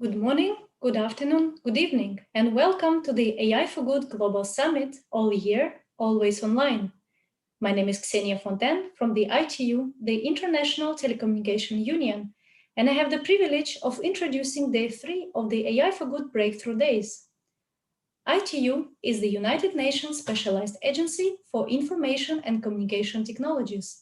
Good morning, good afternoon, good evening, and welcome to the AI for Good Global Summit, all year, always online. My name is Xenia Fontaine from the ITU, the International Telecommunication Union, and I have the privilege of introducing day 3 of the AI for Good Breakthrough Days. ITU is the United Nations Specialized Agency for Information and Communication Technologies,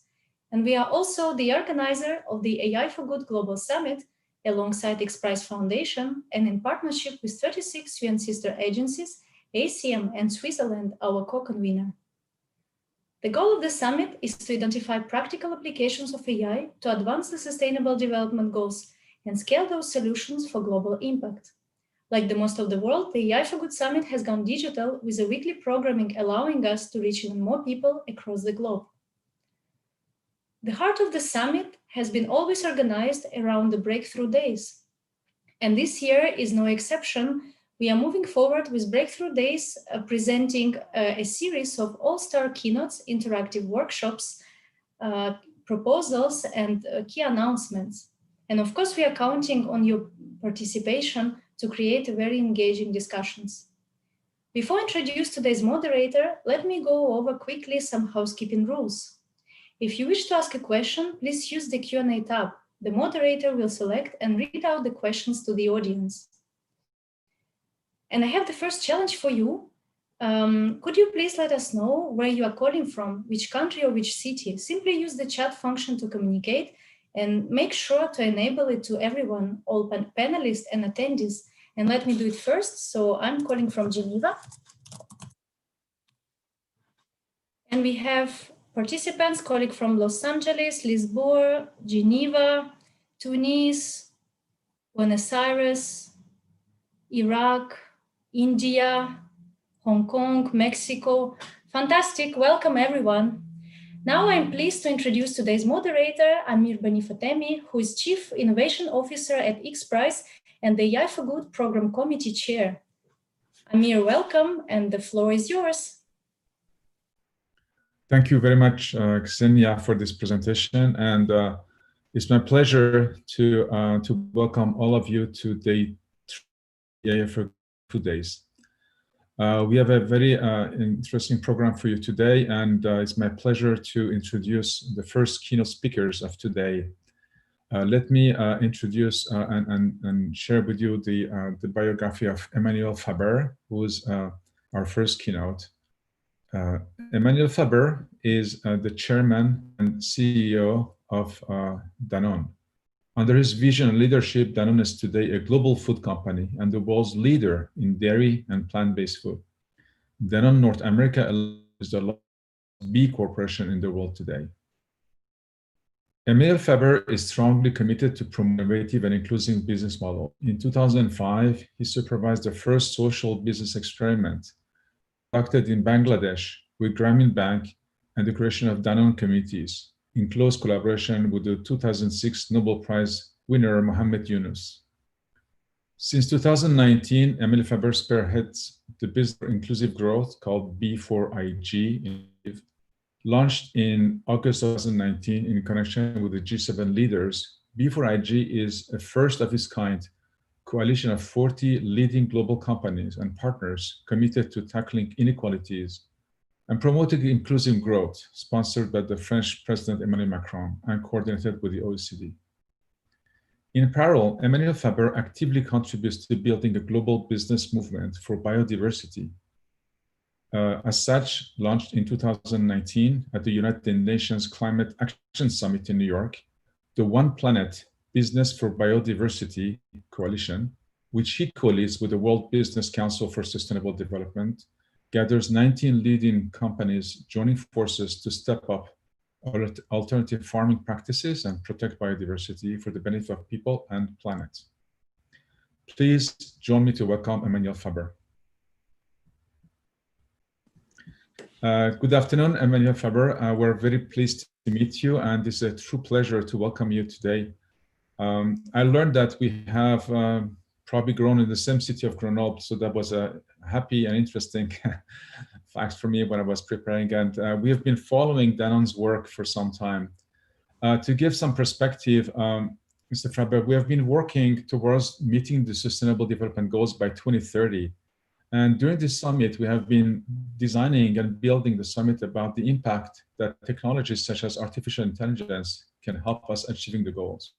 and we are also the organizer of the AI for Good Global Summit alongside X Prize Foundation and in partnership with 36 UN sister agencies, ACM and Switzerland, our co-convener. The goal of the summit is to identify practical applications of AI to advance the Sustainable Development Goals and scale those solutions for global impact. Like the most of the world, the AI for Good Summit has gone digital with a weekly programming allowing us to reach even more people across the globe. The heart of the summit has been always organized around the Breakthrough Days. And this year is no exception. We are moving forward with Breakthrough Days, presenting a series of all-star keynotes, interactive workshops, proposals, and key announcements. And of course, we are counting on your participation to create a very engaging discussions. Before I introduce today's moderator, let me go over quickly some housekeeping rules. If you wish to ask a question, please use the Q&A tab. The moderator will select and read out the questions to the audience. And I have the first challenge for you. Could you please let us know where you are calling from, which country or which city? Simply use the chat function to communicate and make sure to enable it to everyone, all panelists and attendees. And let me do it first. So I'm calling from Geneva. And we have participants calling from Los Angeles, Lisbon, Geneva, Tunis, Buenos Aires, Iraq, India, Hong Kong, Mexico. Fantastic, welcome everyone. Now I'm pleased to introduce today's moderator, Amir Banifatemi, who is Chief Innovation Officer at X Prize and the AI for Good Program Committee Chair. Amir, welcome, and the floor is yours. Thank you very much, Xenia, for this presentation. And it's my pleasure to welcome all of you to day 3 AI for Good Days. We have a very interesting program for you today, and it's my pleasure to introduce the first keynote speakers of today. Let me introduce and share with you the biography of Emmanuel Faber, who is our first keynote. Emmanuel Faber is the chairman and CEO of Danone. Under his vision and leadership, Danone is today a global food company and the world's leader in dairy and plant-based food. Danone North America is the largest B corporation in the world today. Emmanuel Faber is strongly committed to promote innovative and inclusive business model. In 2005, he supervised the first social business experiment conducted in Bangladesh with Grameen Bank and the creation of Danone communities in close collaboration with the 2006 Nobel Prize winner Mohammed Yunus. Since 2019, Emmanuel Faber spearheads the business for inclusive growth called B4IG, launched in August 2019 in connection with the G7 leaders. B4IG is a first of its kind coalition of 40 leading global companies and partners committed to tackling inequalities and promoting inclusive growth, sponsored by the French President Emmanuel Macron and coordinated with the OECD. In parallel, Emmanuel Faber actively contributes to building a global business movement for biodiversity. As such, launched in 2019 at the United Nations Climate Action Summit in New York, the One Planet Business for Biodiversity Coalition, which he co-leads with the World Business Council for Sustainable Development, gathers 19 leading companies joining forces to step up alternative farming practices and protect biodiversity for the benefit of people and planet. Please join me to welcome Emmanuel Faber. Good afternoon, Emmanuel Faber. We're very pleased to meet you, and it's a true pleasure to welcome you today. I learned that we have probably grown in the same city of Grenoble, so that was a happy and interesting fact for me when I was preparing. And we have been following Danone's work for some time. To give some perspective, Mr. Fraber, we have been working towards meeting the Sustainable Development Goals by 2030. And during this summit, we have been designing and building the summit about the impact that technologies such as artificial intelligence can help us achieving the goals.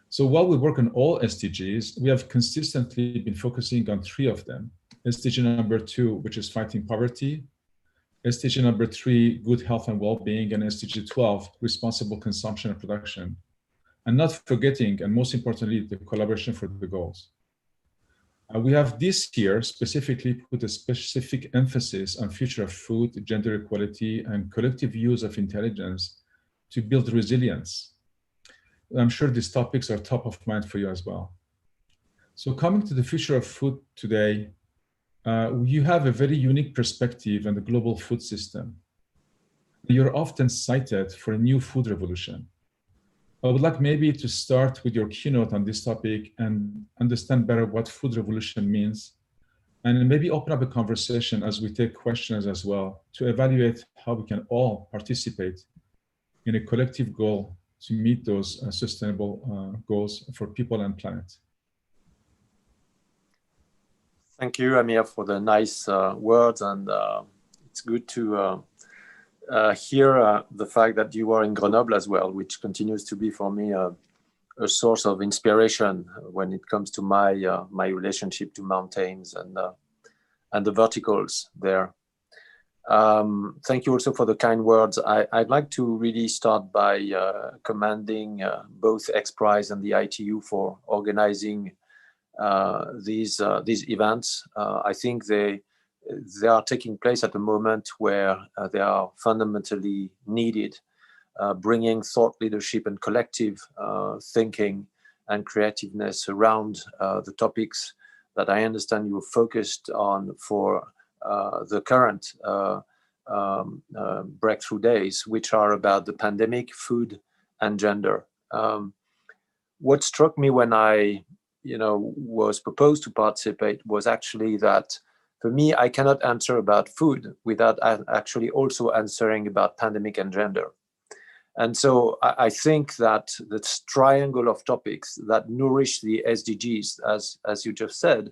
So while we work on all SDGs, we have consistently been focusing on 3 of them. SDG number 2, which is fighting poverty, SDG number 3, good health and well-being, and SDG 12, responsible consumption and production. And not forgetting, and most importantly, the collaboration for the goals. We have this year specifically put a specific emphasis on future of food, gender equality, and collective use of intelligence to build resilience. I'm sure these topics are top of mind for you as well. So coming to the future of food today, you have a very unique perspective on the global food system. You're often cited for a new food revolution. I would like maybe to start with your keynote on this topic and understand better what food revolution means, and maybe open up a conversation as we take questions as well to evaluate how we can all participate in a collective goal to meet those sustainable goals for people and planet. Thank you, Amir, for the nice words, and it's good to hear the fact that you are in Grenoble as well, which continues to be for me a source of inspiration when it comes to my my relationship to mountains and the verticals there. Thank you also for the kind words. I'd like to really start by commending both XPRIZE and the ITU for organizing these events. I think they are taking place at a moment where they are fundamentally needed, bringing thought leadership and collective thinking and creativeness around the topics that I understand you focused on for the current breakthrough days, which are about the pandemic, food, and gender. What struck me when I was proposed to participate was actually that for me, I cannot answer about food without actually also answering about pandemic and gender. And so I think that this triangle of topics that nourish the SDGs, as you just said,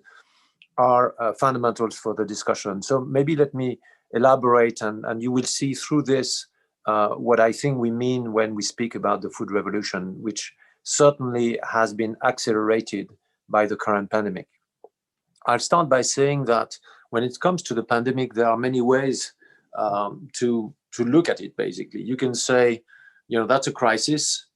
are fundamentals for the discussion. So maybe let me elaborate, and you will see through this what I think we mean when we speak about the food revolution, which certainly has been accelerated by the current pandemic. I'll start by saying that when it comes to the pandemic, there are many ways to look at it, basically. You can say, that's a crisis.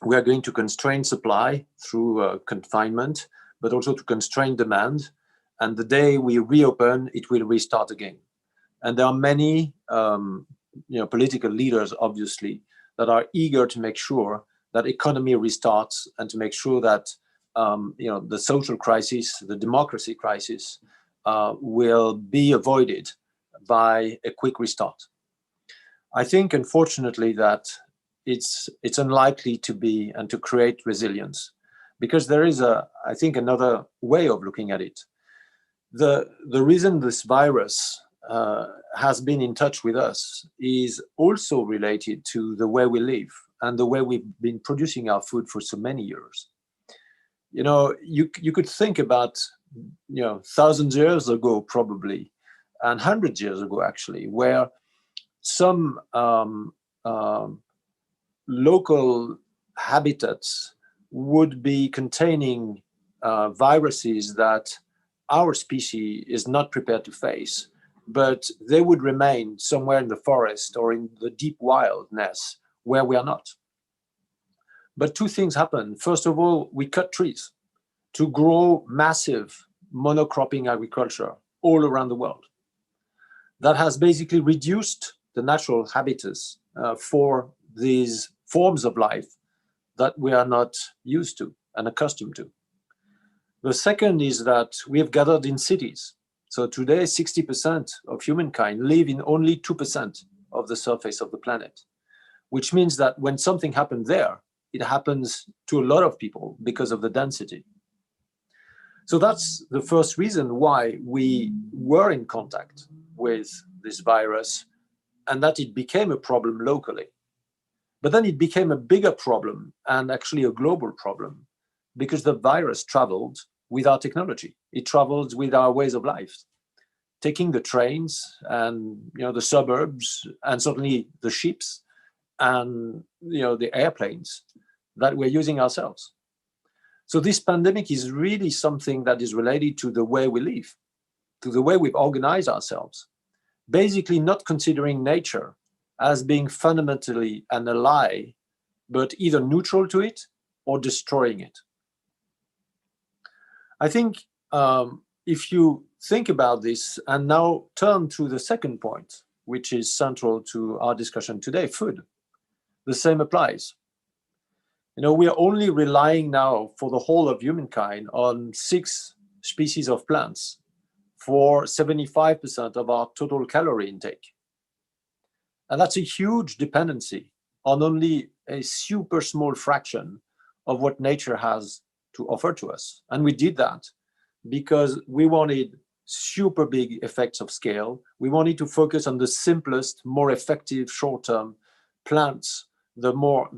We are going to constrain supply through confinement, but also to constrain demand. And the day we reopen, it will restart again. And there are many political leaders, obviously, that are eager to make sure that economy restarts and to make sure that the social crisis, the democracy crisis, will be avoided by a quick restart. I think, unfortunately, that it's unlikely to be and to create resilience, because there is I think another way of looking at it. The reason this virus has been in touch with us is also related to the way we live and the way we've been producing our food for so many years. You could think about, thousands of years ago, probably, and hundreds of years ago, actually, where some local habitats would be containing viruses that our species is not prepared to face, but they would remain somewhere in the forest or in the deep wildness where we are not. But two things happen. First of all, we cut trees to grow massive monocropping agriculture all around the world. That has basically reduced the natural habitats for these forms of life that we are not used to and accustomed to. The second is that we have gathered in cities. So today, 60% of humankind live in only 2% of the surface of the planet, which means that when something happens there, it happens to a lot of people because of the density. So that's the first reason why we were in contact with this virus and that it became a problem locally. But then it became a bigger problem, and actually a global problem, because the virus traveled with our technology. It traveled with our ways of life, taking the trains and the suburbs, and certainly the ships and the airplanes that we're using ourselves. So this pandemic is really something that is related to the way we live, to the way we've organized ourselves, basically not considering nature as being fundamentally an ally, but either neutral to it or destroying it. I think if you think about this and now turn to the second point, which is central to our discussion today, food, the same applies. We are only relying now for the whole of humankind on 6 species of plants for 75% of our total calorie intake. And that's a huge dependency on only a super small fraction of what nature has to offer to us. And we did that because we wanted super big effects of scale. We wanted to focus on the simplest, more effective short-term plants, the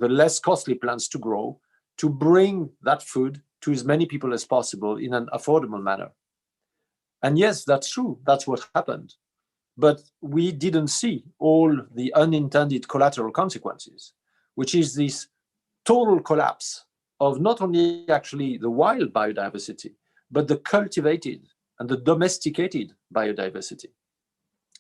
less costly plants to grow, to bring that food to as many people as possible in an affordable manner. And yes, that's true. That's what happened. But we didn't see all the unintended collateral consequences, which is this total collapse of not only actually the wild biodiversity, but the cultivated and the domesticated biodiversity.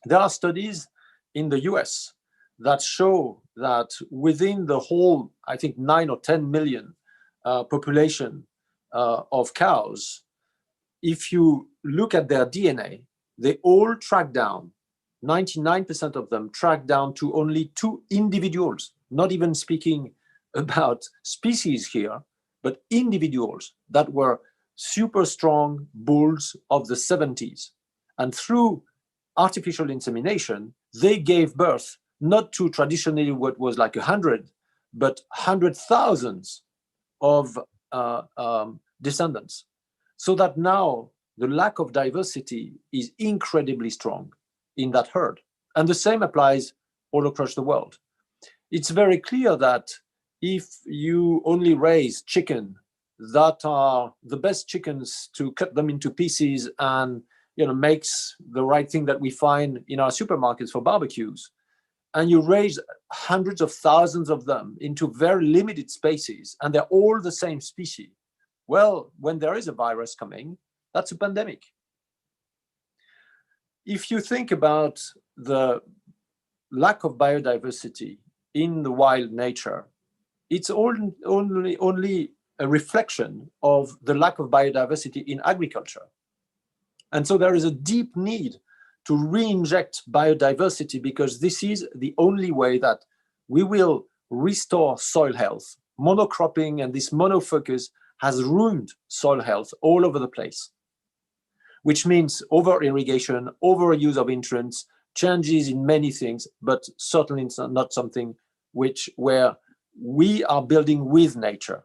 There are studies in the US that show that within the whole, I think 9 or 10 million population of cows, if you look at their DNA, they all track down, 99% of them track down to only 2 individuals, not even speaking about species here, but individuals that were super strong bulls of the 70s. And through artificial insemination, they gave birth not to traditionally what was like 100, but 100,000 of descendants. So that now the lack of diversity is incredibly strong in that herd. And the same applies all across the world. It's very clear that if you only raise chicken that are the best chickens to cut them into pieces and makes the right thing that we find in our supermarkets for barbecues, and you raise hundreds of thousands of them into very limited spaces, and they're all the same species, well, when there is a virus coming, that's a pandemic. If you think about the lack of biodiversity in the wild nature, it's only a reflection of the lack of biodiversity in agriculture. And so there is a deep need to re-inject biodiversity, because this is the only way that we will restore soil health. Monocropping and this monofocus has ruined soil health all over the place, which means over-irrigation, overuse of nutrients, changes in many things, but certainly it's not something where we are building with nature.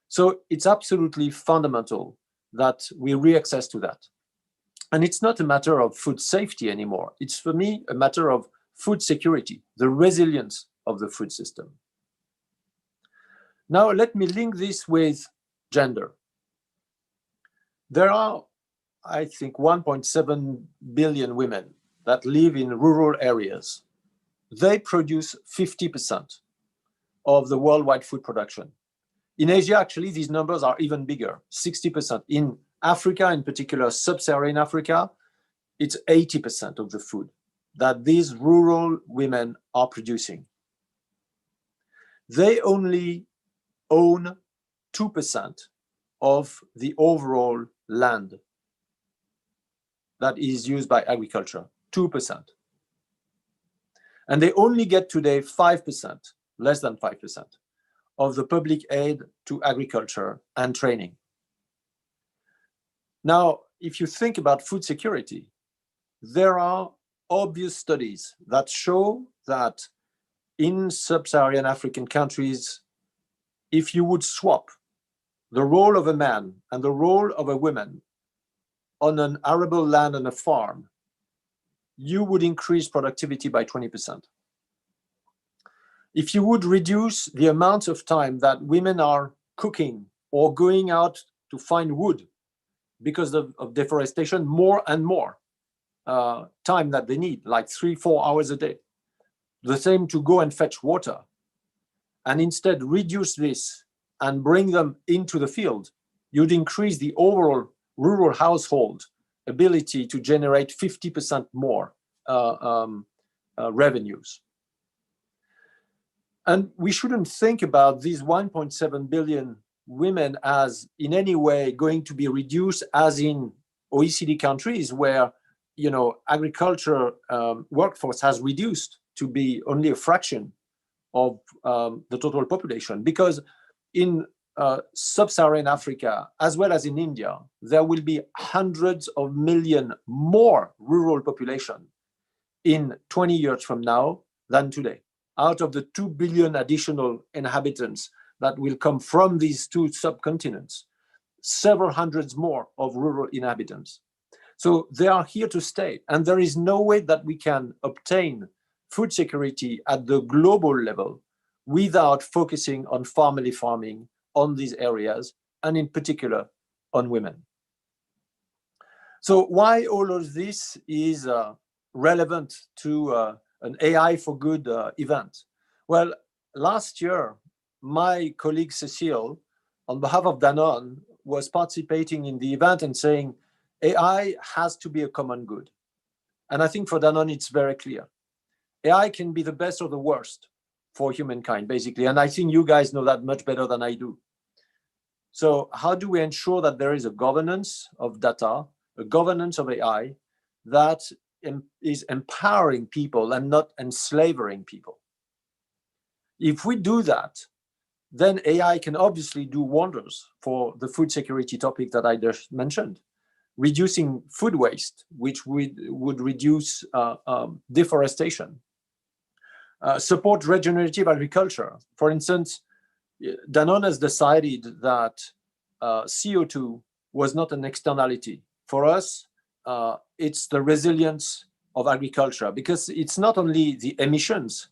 So it's absolutely fundamental that we reaccess to that. And it's not a matter of food safety anymore. It's, for me, a matter of food security, the resilience of the food system. Now, let me link this with gender. There are, I think, 1.7 billion women that live in rural areas. They produce 50% of the worldwide food production. In Asia, actually, these numbers are even bigger, 60%. In Africa, in particular, sub-Saharan Africa, it's 80% of the food that these rural women are producing. They only own 2% of the overall land that is used by agriculture, 2%. And they only get today 5%, less than 5%, of the public aid to agriculture and training. Now, if you think about food security, there are obvious studies that show that in sub-Saharan African countries, if you would swap the role of a man and the role of a woman on an arable land and a farm, you would increase productivity by 20%. If you would reduce the amount of time that women are cooking or going out to find wood because of deforestation, more and more time that they need, like 3-4 hours a day. The same to go and fetch water, and instead reduce this and bring them into the field, you'd increase the overall rural household ability to generate 50% more revenues. And we shouldn't think about these 1.7 billion women as in any way going to be reduced, as in OECD countries where, you know, agriculture workforce has reduced to be only a fraction of the total population. Because in sub-Saharan Africa, as well as in India, there will be hundreds of millions more rural population in 20 years from now than today. Out of the 2 billion additional inhabitants that will come from these two subcontinents, several hundreds more of rural inhabitants. So they are here to stay. And there is no way that we can obtain food security at the global level without focusing on family farming on these areas, and in particular on women. So why all of this is relevant to an AI for Good event? Well, last year, my colleague Cécile, on behalf of Danone, was participating in the event and saying, AI has to be a common good. And I think for Danone, it's very clear. AI can be the best or the worst for humankind, basically. And I think you guys know that much better than I do. So how do we ensure that there is a governance of data, a governance of AI that is empowering people and not enslaving people? If we do that, then AI can obviously do wonders for the food security topic that I just mentioned. Reducing food waste, which would reduce deforestation. Support regenerative agriculture. For instance, Danone has decided that CO2 was not an externality. For us, it's the resilience of agriculture, because it's not only the emissions,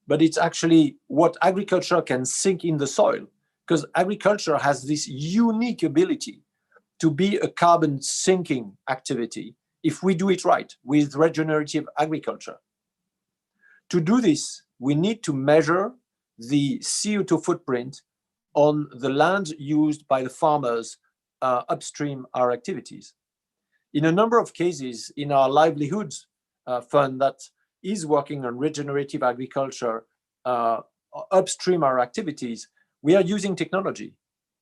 but it's actually what agriculture can sink in the soil, because agriculture has this unique ability to be a carbon sinking activity if we do it right with regenerative agriculture. To do this, we need to measure the CO2 footprint on the land used by the farmers upstream our activities. In a number of cases, in our livelihoods fund that is working on regenerative agriculture upstream our activities, we are using technology.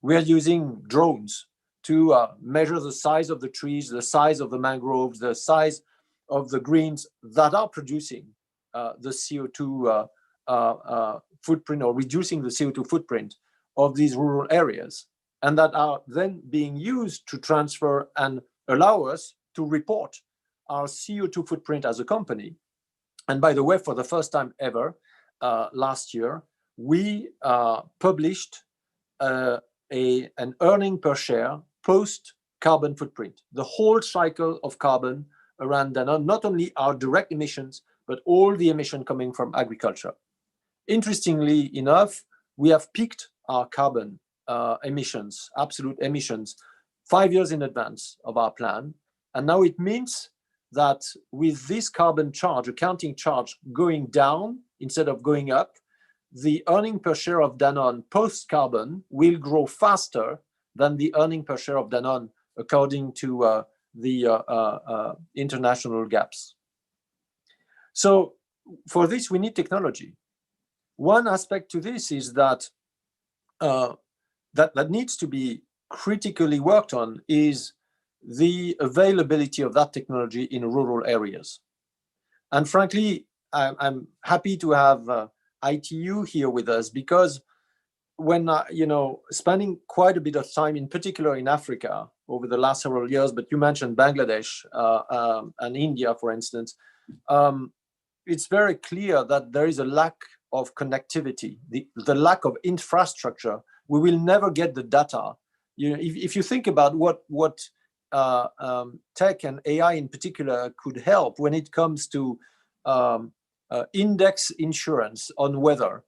We are using drones to measure the size of the trees, the size of the mangroves, the size of the greens that are producing the CO2 footprint, or reducing the CO2 footprint of these rural areas, and that are then being used to transfer and allow us to report our CO2 footprint as a company. And by the way, for the first time ever, last year, we published an earning per share post carbon footprint, the whole cycle of carbon around Danone, not only our direct emissions, but all the emission coming from agriculture. Interestingly enough, we have peaked our carbon emissions, absolute emissions, 5 years in advance of our plan. And now it means that with this carbon charge, accounting charge, going down instead of going up, the earning per share of Danone post-carbon will grow faster than the earning per share of Danone according to the international gaps. So for this, we need technology. One aspect to this is that that needs to be critically worked on is the availability of that technology in rural areas. And frankly, I'm happy to have ITU here with us, because when spending quite a bit of time, in particular in Africa over the last several years, but you mentioned Bangladesh and India, for instance, it's very clear that there is a lack of connectivity, the lack of infrastructure. We will never get the data. If you think about what tech and AI in particular could help when it comes to index insurance on weather,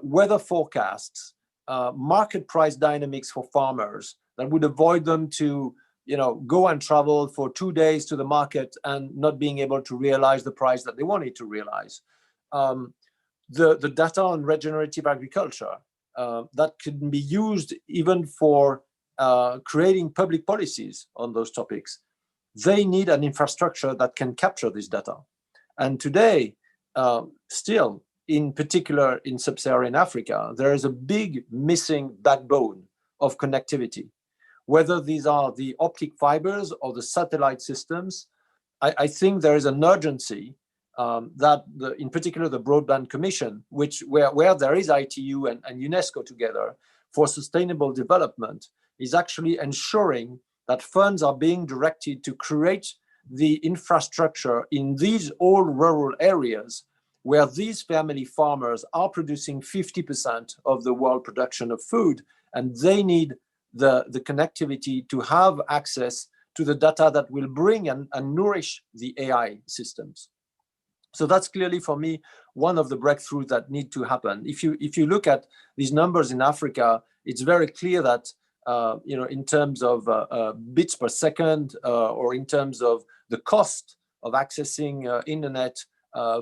weather forecasts, market price dynamics for farmers that would avoid them to, go and travel for 2 days to the market and not being able to realize the price that they wanted to realize. The data on regenerative agriculture that can be used even for creating public policies on those topics. They need an infrastructure that can capture this data. And today, still, in particular in sub-Saharan Africa, there is a big missing backbone of connectivity. Whether these are the optic fibers or the satellite systems, I think there is an urgency that, in particular, the Broadband Commission, where there is ITU and UNESCO together for sustainable development, is actually ensuring that funds are being directed to create the infrastructure in these all rural areas where these family farmers are producing 50% of the world production of food, and they need the connectivity to have access to the data that will bring and nourish the AI systems. So that's clearly, for me, one of the breakthroughs that need to happen. If you look at these numbers in Africa, it's very clear that in terms of bits per second, or in terms of the cost of accessing internet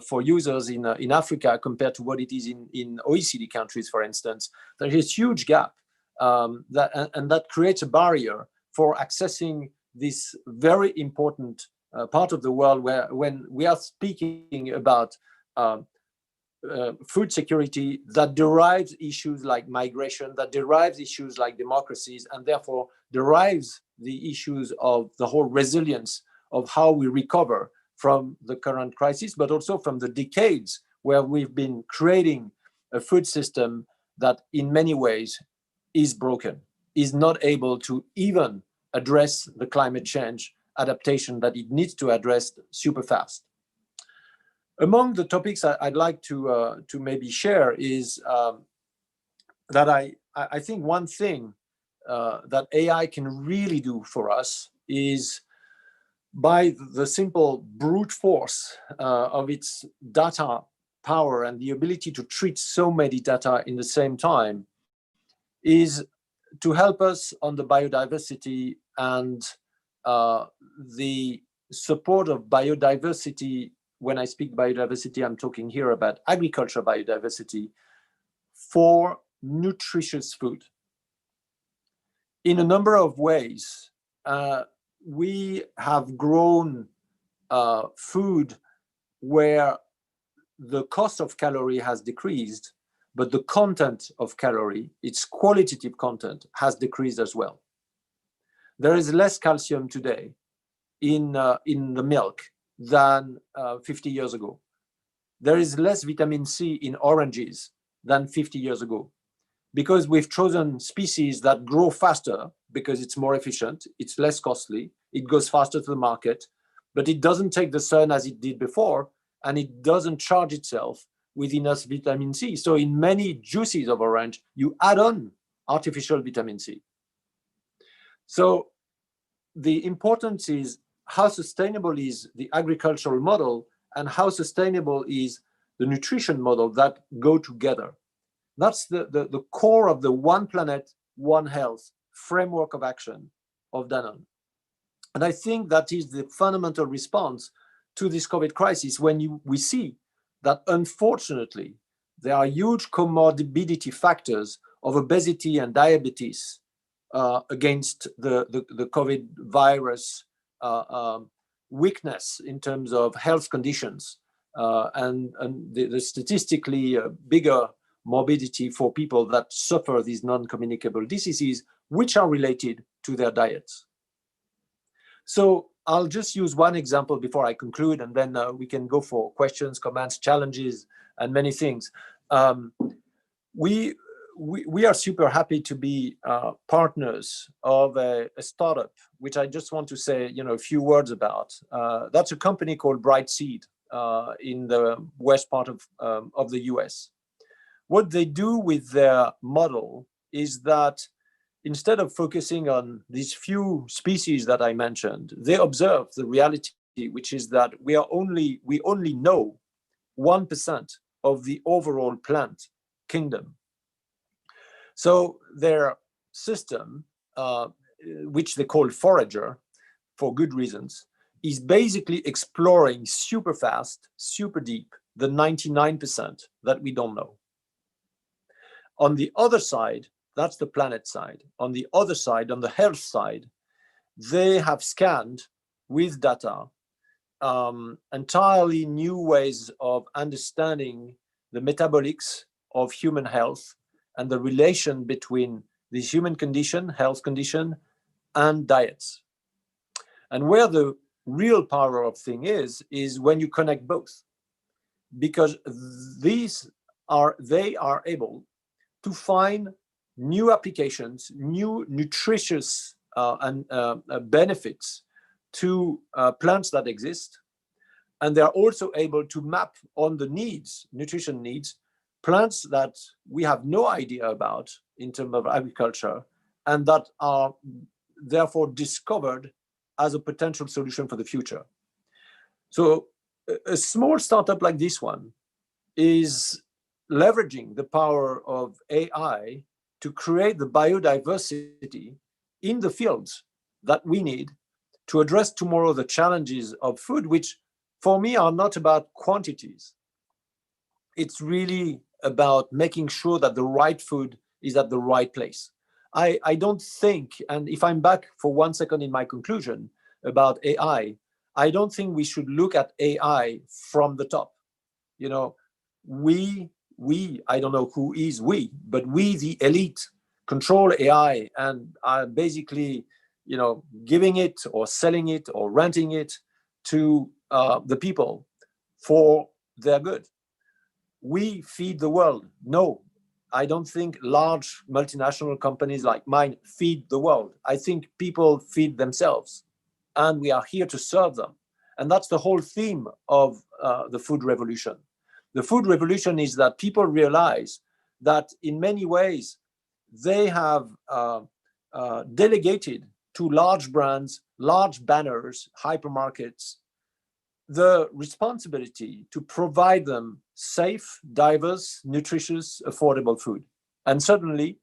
for users in Africa compared to what it is in OECD countries, for instance, there is a huge gap that creates a barrier for accessing this very important part of the world when we are speaking about food security that derives issues like migration, that derives issues like democracies, and therefore derives the issues of the whole resilience of how we recover from the current crisis, but also from the decades where we've been creating a food system that in many ways is broken, is not able to even address the climate change adaptation that it needs to address super fast. Among the topics I'd like to maybe share is that I think one thing that AI can really do for us is, by the simple brute force of its data power and the ability to treat so many data in the same time, is to help us on the biodiversity and the support of biodiversity. When I speak biodiversity, I'm talking here about agriculture biodiversity for nutritious food. In a number of ways, we have grown food where the cost of calorie has decreased, but the content of calorie, its qualitative content, has decreased as well. There is less calcium today in the milk than 50 years ago. There is less vitamin C in oranges than 50 years ago, because we've chosen species that grow faster because it's more efficient, it's less costly, it goes faster to the market, but it doesn't take the sun as it did before, and it doesn't charge itself with enough vitamin C. So in many juices of orange, you add on artificial vitamin C. So the importance is how sustainable is the agricultural model and how sustainable is the nutrition model that go together. That's the core of the One Planet, One Health framework of action of Danone. And I think that is the fundamental response to this COVID crisis, when we see that, unfortunately, there are huge comorbidity factors of obesity and diabetes against the COVID virus weakness in terms of health conditions, and the statistically bigger morbidity for people that suffer these non-communicable diseases, which are related to their diets. So I'll just use one example before I conclude, and then we can go for questions, comments, challenges, and many things. We are super happy to be partners of a startup, which I just want to say a few words about. That's a company called Brightseed in the west part of the US. What they do with their model is that instead of focusing on these few species that I mentioned, they observe the reality, which is that we only know 1% of the overall plant kingdom. So their system, which they call forager for good reasons, is basically exploring super fast, super deep, the 99% that we don't know. On the other side, that's the planet side. On the other side, on the health side, they have scanned with data entirely new ways of understanding the metabolics of human health and the relation between this human condition, health condition, and diets. And where the real power of thing is when you connect both, because they are able to find new applications, new nutritious benefits to plants that exist. And they're also able to map on the needs, nutrition needs, plants that we have no idea about in terms of agriculture, and that are therefore discovered as a potential solution for the future. So a small startup like this one is leveraging the power of AI to create the biodiversity in the fields that we need to address tomorrow the challenges of food, which for me are not about quantities. It's really about making sure that the right food is at the right place. I don't think, and if I'm back for 1 second in my conclusion about AI, I don't think we should look at AI from the top. You know, we, I don't know who is we, but we, the elite, control AI and are basically, you know, giving it or selling it or renting it to the people for their good. We feed the world. No, I don't think large multinational companies like mine feed the world. I think people feed themselves, and we are here to serve them. And that's the whole theme of the food revolution. The food revolution is that people realize that in many ways they have delegated to large brands, large banners, hypermarkets, the responsibility to provide them safe, diverse, nutritious, affordable food. And suddenly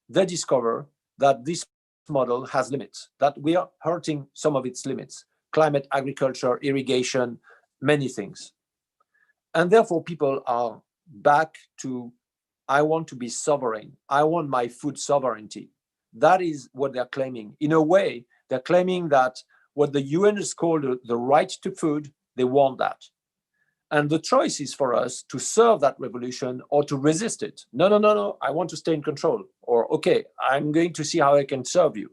they discover that this model has limits, that we are hurting some of its limits: climate, agriculture, irrigation, many things. And therefore people are back to, I want to be sovereign. I want my food sovereignty. That is what they're claiming. In a way, they're claiming that what the UN has called the right to food, they want that. And the choice is for us to serve that revolution or to resist it. No, I want to stay in control. Or, okay, I'm going to see how I can serve you.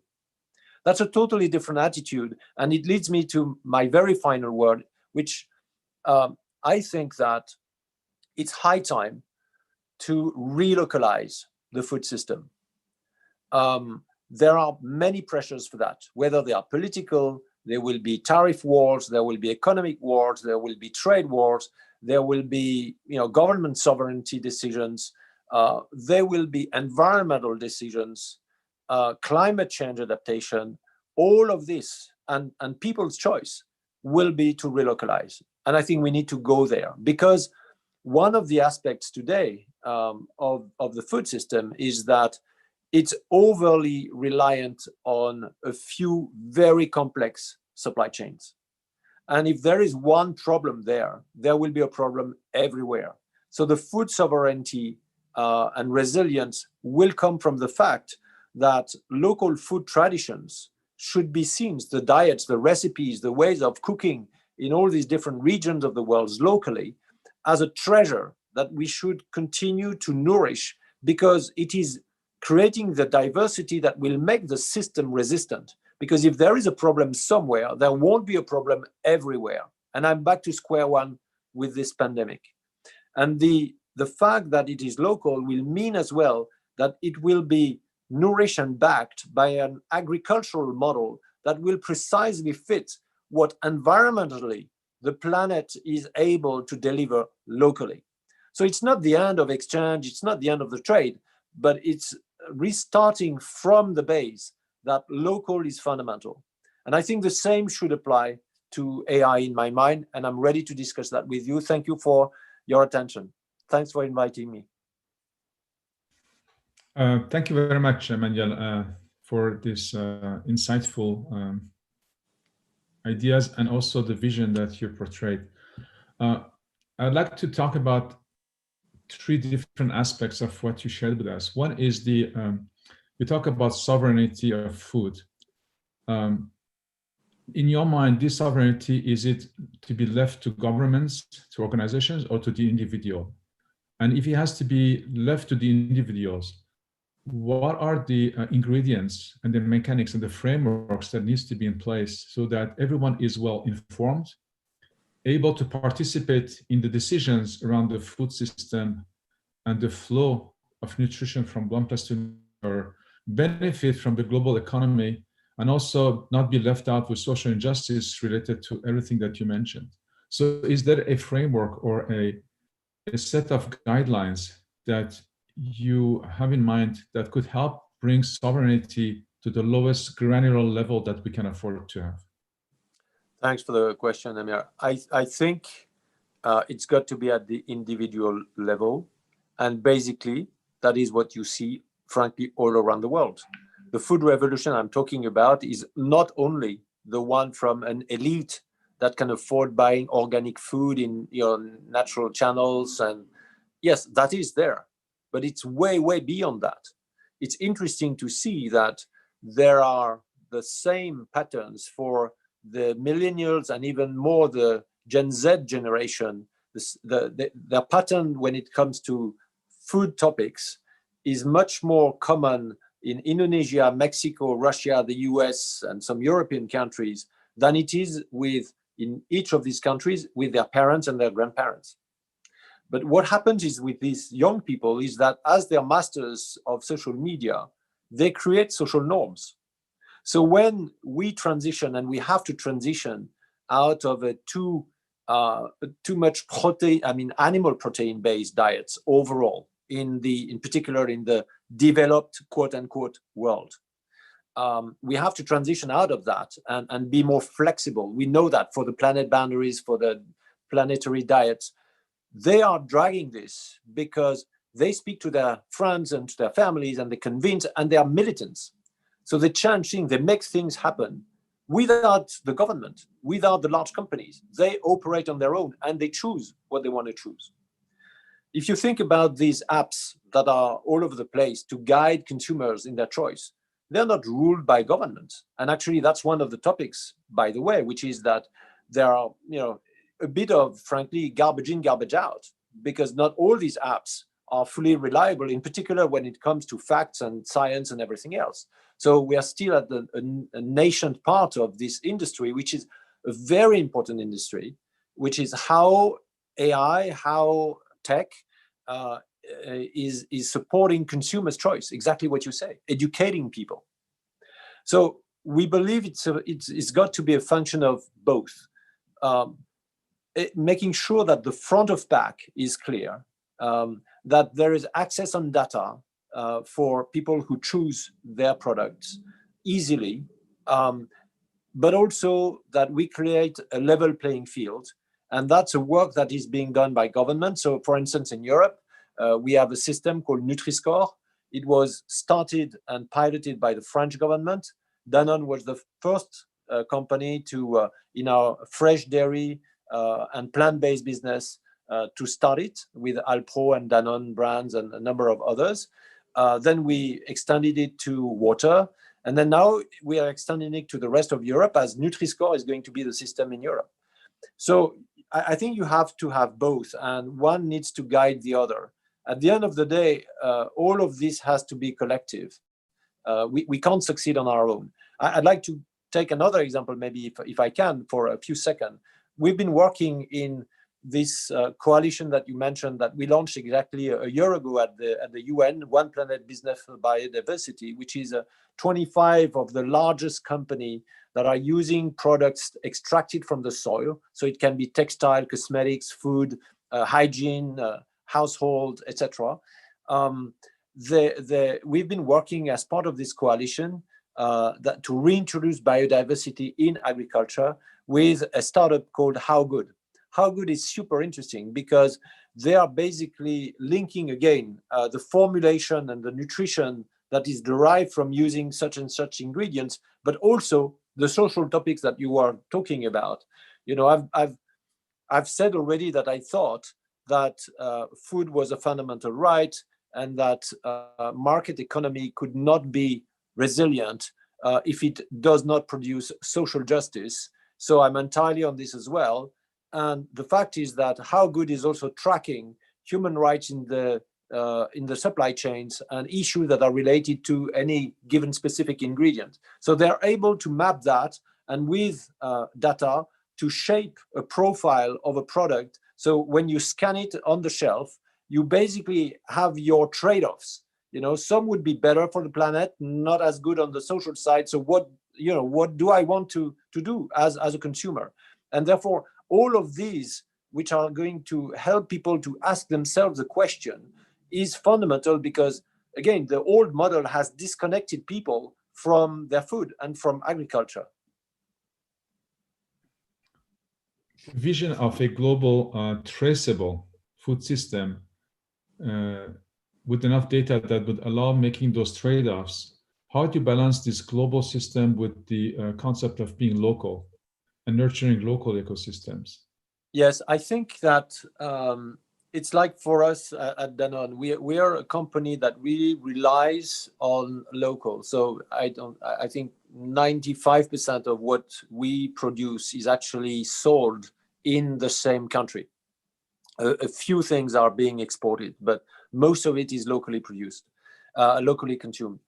That's a totally different attitude. And it leads me to my very final word, which I think that it's high time to relocalize the food system. There are many pressures for that, whether they are political. There will be tariff wars, there will be economic wars, there will be trade wars, there will be, you know, government sovereignty decisions, there will be environmental decisions, climate change adaptation. All of this and people's choice will be to relocalize. And I think we need to go there, because one of the aspects today of the food system is that it's overly reliant on a few very complex supply chains. And if there is one problem there, there will be a problem everywhere. So the food sovereignty and resilience will come from the fact that local food traditions should be seen, the diets, the recipes, the ways of cooking in all these different regions of the world locally, as a treasure that we should continue to nourish, because it is creating the diversity that will make the system resistant. Because if there is a problem somewhere, there won't be a problem everywhere. And I'm back to square one with this pandemic. And the fact that it is local will mean as well that it will be nourished and backed by an agricultural model that will precisely fit what environmentally the planet is able to deliver locally. So it's not the end of exchange, it's not the end of the trade, but it's restarting from the base that local is fundamental. And I think the same should apply to AI in my mind, and I'm ready to discuss that with you. Thank you for your attention. Thanks for inviting me. Thank you very much, Emmanuel, for this insightful ideas and also the vision that you portrayed. I'd like to talk about three different aspects of what you shared with us. One is you talk about sovereignty of food. In your mind, this sovereignty, is it to be left to governments, to organizations, or to the individual? And if it has to be left to the individuals, what are the ingredients and the mechanics and the frameworks that needs to be in place so that everyone is well informed, able to participate in the decisions around the food system and the flow of nutrition from one place to another, benefit from the global economy, and also not be left out with social injustice related to everything that you mentioned. So is there a framework or a set of guidelines that you have in mind that could help bring sovereignty to the lowest granular level that we can afford to have? Thanks for the question, Amir. I think it's got to be at the individual level. And basically, that is what you see, frankly, all around the world. The food revolution I'm talking about is not only the one from an elite that can afford buying organic food in natural channels. And yes, that is there, but it's way, way beyond that. It's interesting to see that there are the same patterns for the millennials and even more the Gen Z generation. The pattern when it comes to food topics is much more common in Indonesia, Mexico, Russia, the US, and some European countries than it is in each of these countries with their parents and their grandparents. But what happens is with these young people is that as they're masters of social media, they create social norms. So when we transition, and we have to transition out of a too much animal protein-based diets overall, in particular in the developed quote unquote world. We have to transition out of that and be more flexible. We know that for the planet boundaries, for the planetary diets, they are dragging this because they speak to their friends and to their families and they convince, and they are militants. So they change things, they make things happen without the government, without the large companies. They operate on their own and they choose what they want to choose. If you think about these apps that are all over the place to guide consumers in their choice, they're not ruled by governments. And actually, that's one of the topics, by the way, which is that there are, a bit of, frankly, garbage in, garbage out, because not all these apps are fully reliable, in particular when it comes to facts and science and everything else. So we are still at a nascent part of this industry, which is a very important industry, which is how AI, how tech is supporting consumers' choice, exactly what you say, educating people. So we believe it's got to be a function of both. Making sure that the front of pack is clear, that there is access on data for people who choose their products easily, but also that we create a level playing field. And that's a work that is being done by government. So for instance, in Europe, we have a system called Nutri-Score. It was started and piloted by the French government. Danone was the first company to, in our fresh dairy and plant-based business, to start it with Alpro and Danone brands and a number of others. Then we extended it to water. And then now we are extending it to the rest of Europe, as Nutri-Score is going to be the system in Europe. So I think you have to have both, and one needs to guide the other. At the end of the day, all of this has to be collective. We can't succeed on our own. I'd like to take another example, maybe if I can, for a few seconds. We've been working in this coalition that you mentioned that we launched exactly a year ago at the UN, One Planet Business for Biodiversity, which is 25 of the largest company that are using products extracted from the soil. So it can be textile, cosmetics, food, hygiene, household, etc. We've been working as part of this coalition to reintroduce biodiversity in agriculture with a startup called How Good. How Good is super interesting because they are basically linking again the formulation and the nutrition that is derived from using such and such ingredients, but also the social topics that you are talking about. You know, I've said already that I thought that food was a fundamental right, and that market economy could not be resilient if it does not produce social justice. So I'm entirely on this as well. And the fact is that How Good is also tracking human rights in the supply chains and issues that are related to any given specific ingredient. So they're able to map that, and with data, to shape a profile of a product. So when you scan it on the shelf, you basically have your trade-offs. You know, some would be better for the planet, not as good on the social side. So what do I want to do as a consumer? And therefore, all of these, which are going to help people to ask themselves a question, is fundamental, because again, the old model has disconnected people from their food and from agriculture. Vision of a global traceable food system with enough data that would allow making those trade-offs. How do you balance this global system with the concept of being local and nurturing local ecosystems? Yes, I think that it's like for us at Danone, we are a company that really relies on local. So I think 95% of what we produce is actually sold in the same country. A few things are being exported, but most of it is locally produced, locally consumed.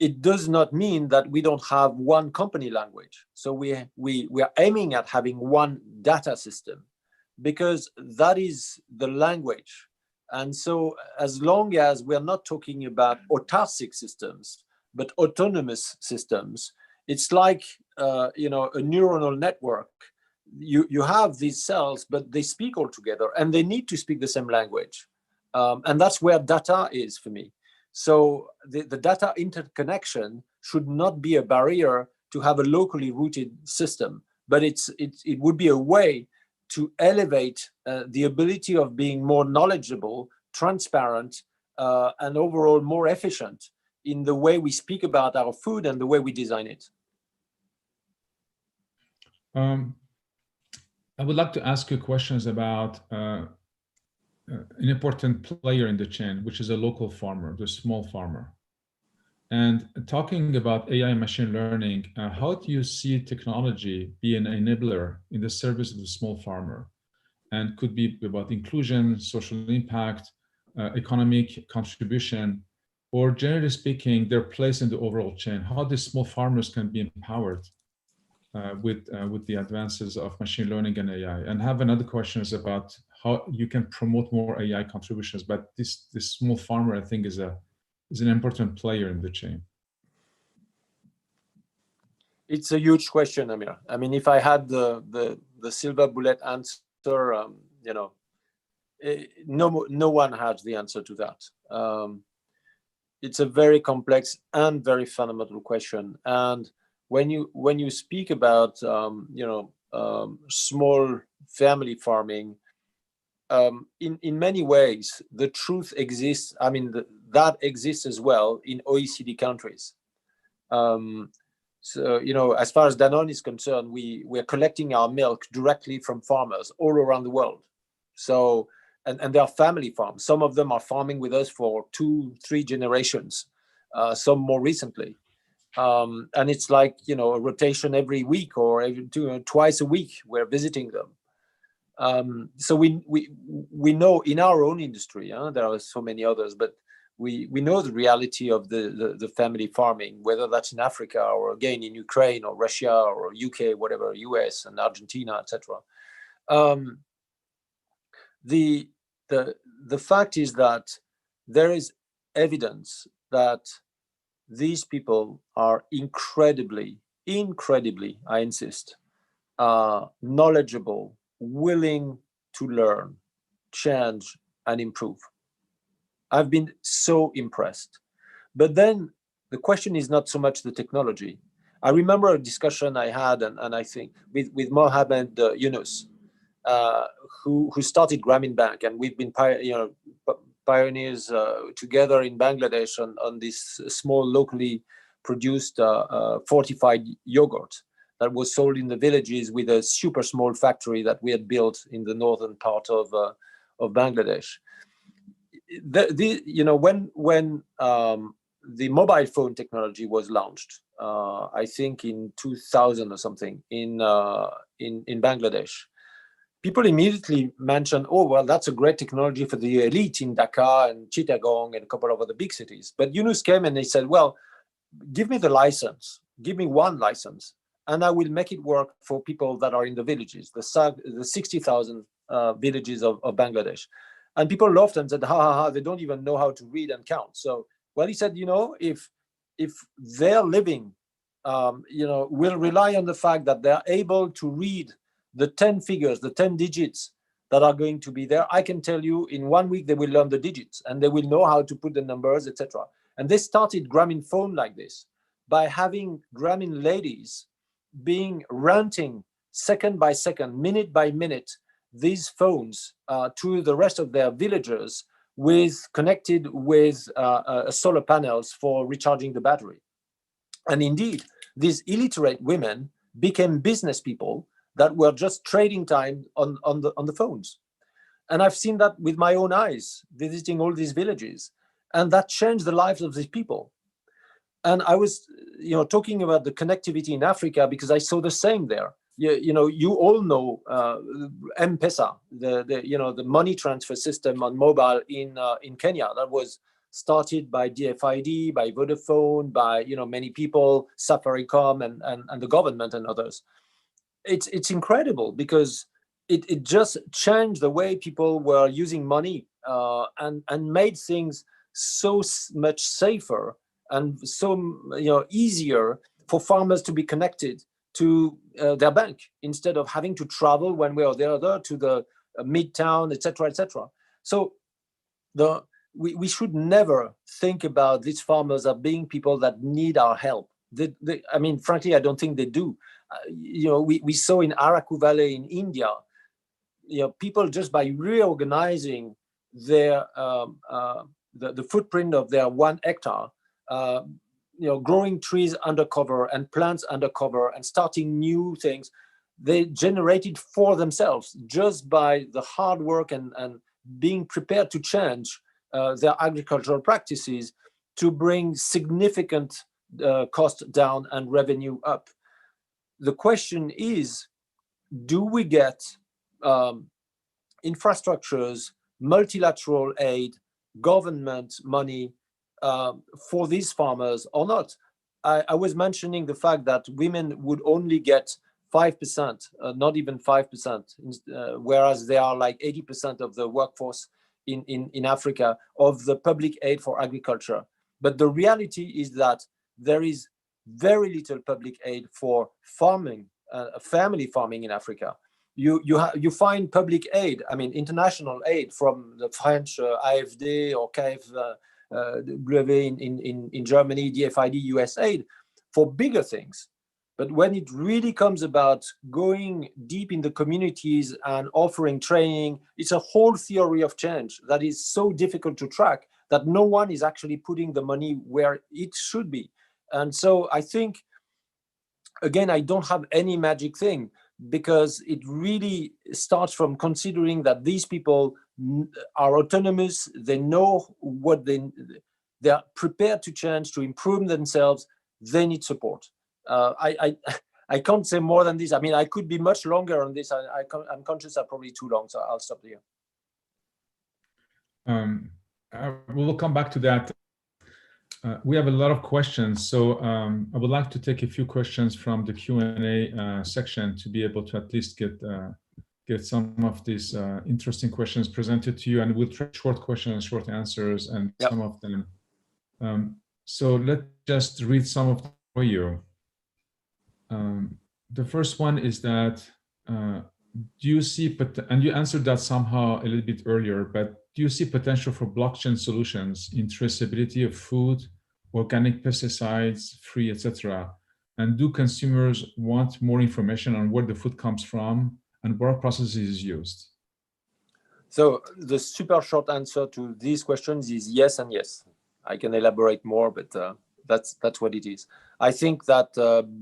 It does not mean that we don't have one company language. So we are aiming at having one data system, because that is the language. And so as long as we're not talking about autarcic systems, but autonomous systems, it's like a neuronal network. You have these cells, but they speak all together, and they need to speak the same language. And that's where data is for me. So the data interconnection should not be a barrier to have a locally rooted system, but it would be a way to elevate the ability of being more knowledgeable, transparent, and overall more efficient in the way we speak about our food and the way we design it. I would like to ask you questions about an important player in the chain, which is a local farmer, the small farmer. And talking about AI and machine learning, how do you see technology be an enabler in the service of the small farmer? And could be about inclusion, social impact, economic contribution, or generally speaking, their place in the overall chain. How these small farmers can be empowered with the advances of machine learning and AI. And have another question is about how you can promote more AI contributions. But this small farmer, I think, is an important player in the chain. It's a huge question, Amir. I mean, if I had the silver bullet answer, no one has the answer to that. It's a very complex and very fundamental question. And when you speak about small family farming, in many ways the truth exists. I mean, that exists as well in OECD countries. So as far as Danone is concerned, we're collecting our milk directly from farmers all around the world. So and they are family farms. Some of them are farming with us for 2-3 generations, some more recently. And it's like, a rotation every week or twice a week, we're visiting them. So we know in our own industry, there are so many others, but we know the reality of the family farming, whether that's in Africa or again in Ukraine or Russia or UK, whatever, US and Argentina, etc. The fact is that there is evidence that these people are incredibly, I insist, knowledgeable, willing to learn, change, and improve. I've been so impressed. But then the question is not so much the technology. I remember a discussion I had, and I think with Mohamed Yunus, who started Grameen Bank, and we've been pioneers together in Bangladesh on this small locally produced fortified yogurt that was sold in the villages with a super small factory that we had built in the northern part of Bangladesh. When the mobile phone technology was launched, I think in 2000 or something in Bangladesh, people immediately mentioned, oh, well, that's a great technology for the elite in Dhaka and Chittagong and a couple of other big cities. But Yunus came and he said, well, give me the license, give me one license, and I will make it work for people that are in the villages, the 60,000 villages of Bangladesh. And people laughed and said, ha, ha, ha, they don't even know how to read and count. So, well, he said, if their living, will rely on the fact that they're able to read the 10 figures, the 10 digits that are going to be there, I can tell you in 1 week, they will learn the digits and they will know how to put the numbers, etc. And they started Grameen Phone like this, by having Grameen ladies being renting second by second, minute by minute, these phones to the rest of their villagers connected with solar panels for recharging the battery. And indeed, these illiterate women became business people that were just trading time on the phones. And I've seen that with my own eyes, visiting all these villages. And that changed the lives of these people. And I was, talking about the connectivity in Africa because I saw the same there. You all know M-Pesa, the money transfer system on mobile in Kenya that was started by DFID, by Vodafone, by many people, Safaricom, and the government and others. It's incredible because it just changed the way people were using money and made things so much safer and so easier for farmers to be connected to their bank instead of having to travel one way or the other to the midtown, etc., etc. So we should never think about these farmers as being people that need our help. I mean, frankly, I don't think they do. We saw in Araku Valley in India, people just by reorganizing their the footprint of their 1 hectare, growing trees undercover and plants undercover and starting new things, they generated for themselves just by the hard work and being prepared to change their agricultural practices to bring significant cost down and revenue up. The question is, do we get infrastructures, multilateral aid, government money for these farmers or not? I was mentioning the fact that women would only get 5%, not even 5%, whereas they are like 80% of the workforce in Africa of the public aid for agriculture. But the reality is that there is very little public aid for farming, family farming in Africa. You find public aid, I mean international aid from the French AFD or KfW in Germany, DFID, USAID for bigger things. But when it really comes about going deep in the communities and offering training, it's a whole theory of change that is so difficult to track that no one is actually putting the money where it should be. And so I think, again, I don't have any magic thing, because it really starts from considering that these people are autonomous, they know what they're prepared to change, to improve themselves, they need support. I can't say more than this. I mean, I could be much longer on this. I'm conscious I'm probably too long, so I'll stop here. We'll come back to that. We have a lot of questions, so I would like to take a few questions from the Q&A section to be able to at least get some of these interesting questions presented to you, and we'll try short questions and short answers, and yep. Some of them. So let's just read some of them for you. The first one is that, do you see, and you answered that somehow a little bit earlier, but do you see potential for blockchain solutions in traceability of food, organic pesticides, free, etc.? And do consumers want more information on where the food comes from and work processes is used? So the super short answer to these questions is yes and yes. I can elaborate more, but that's what it is. I think that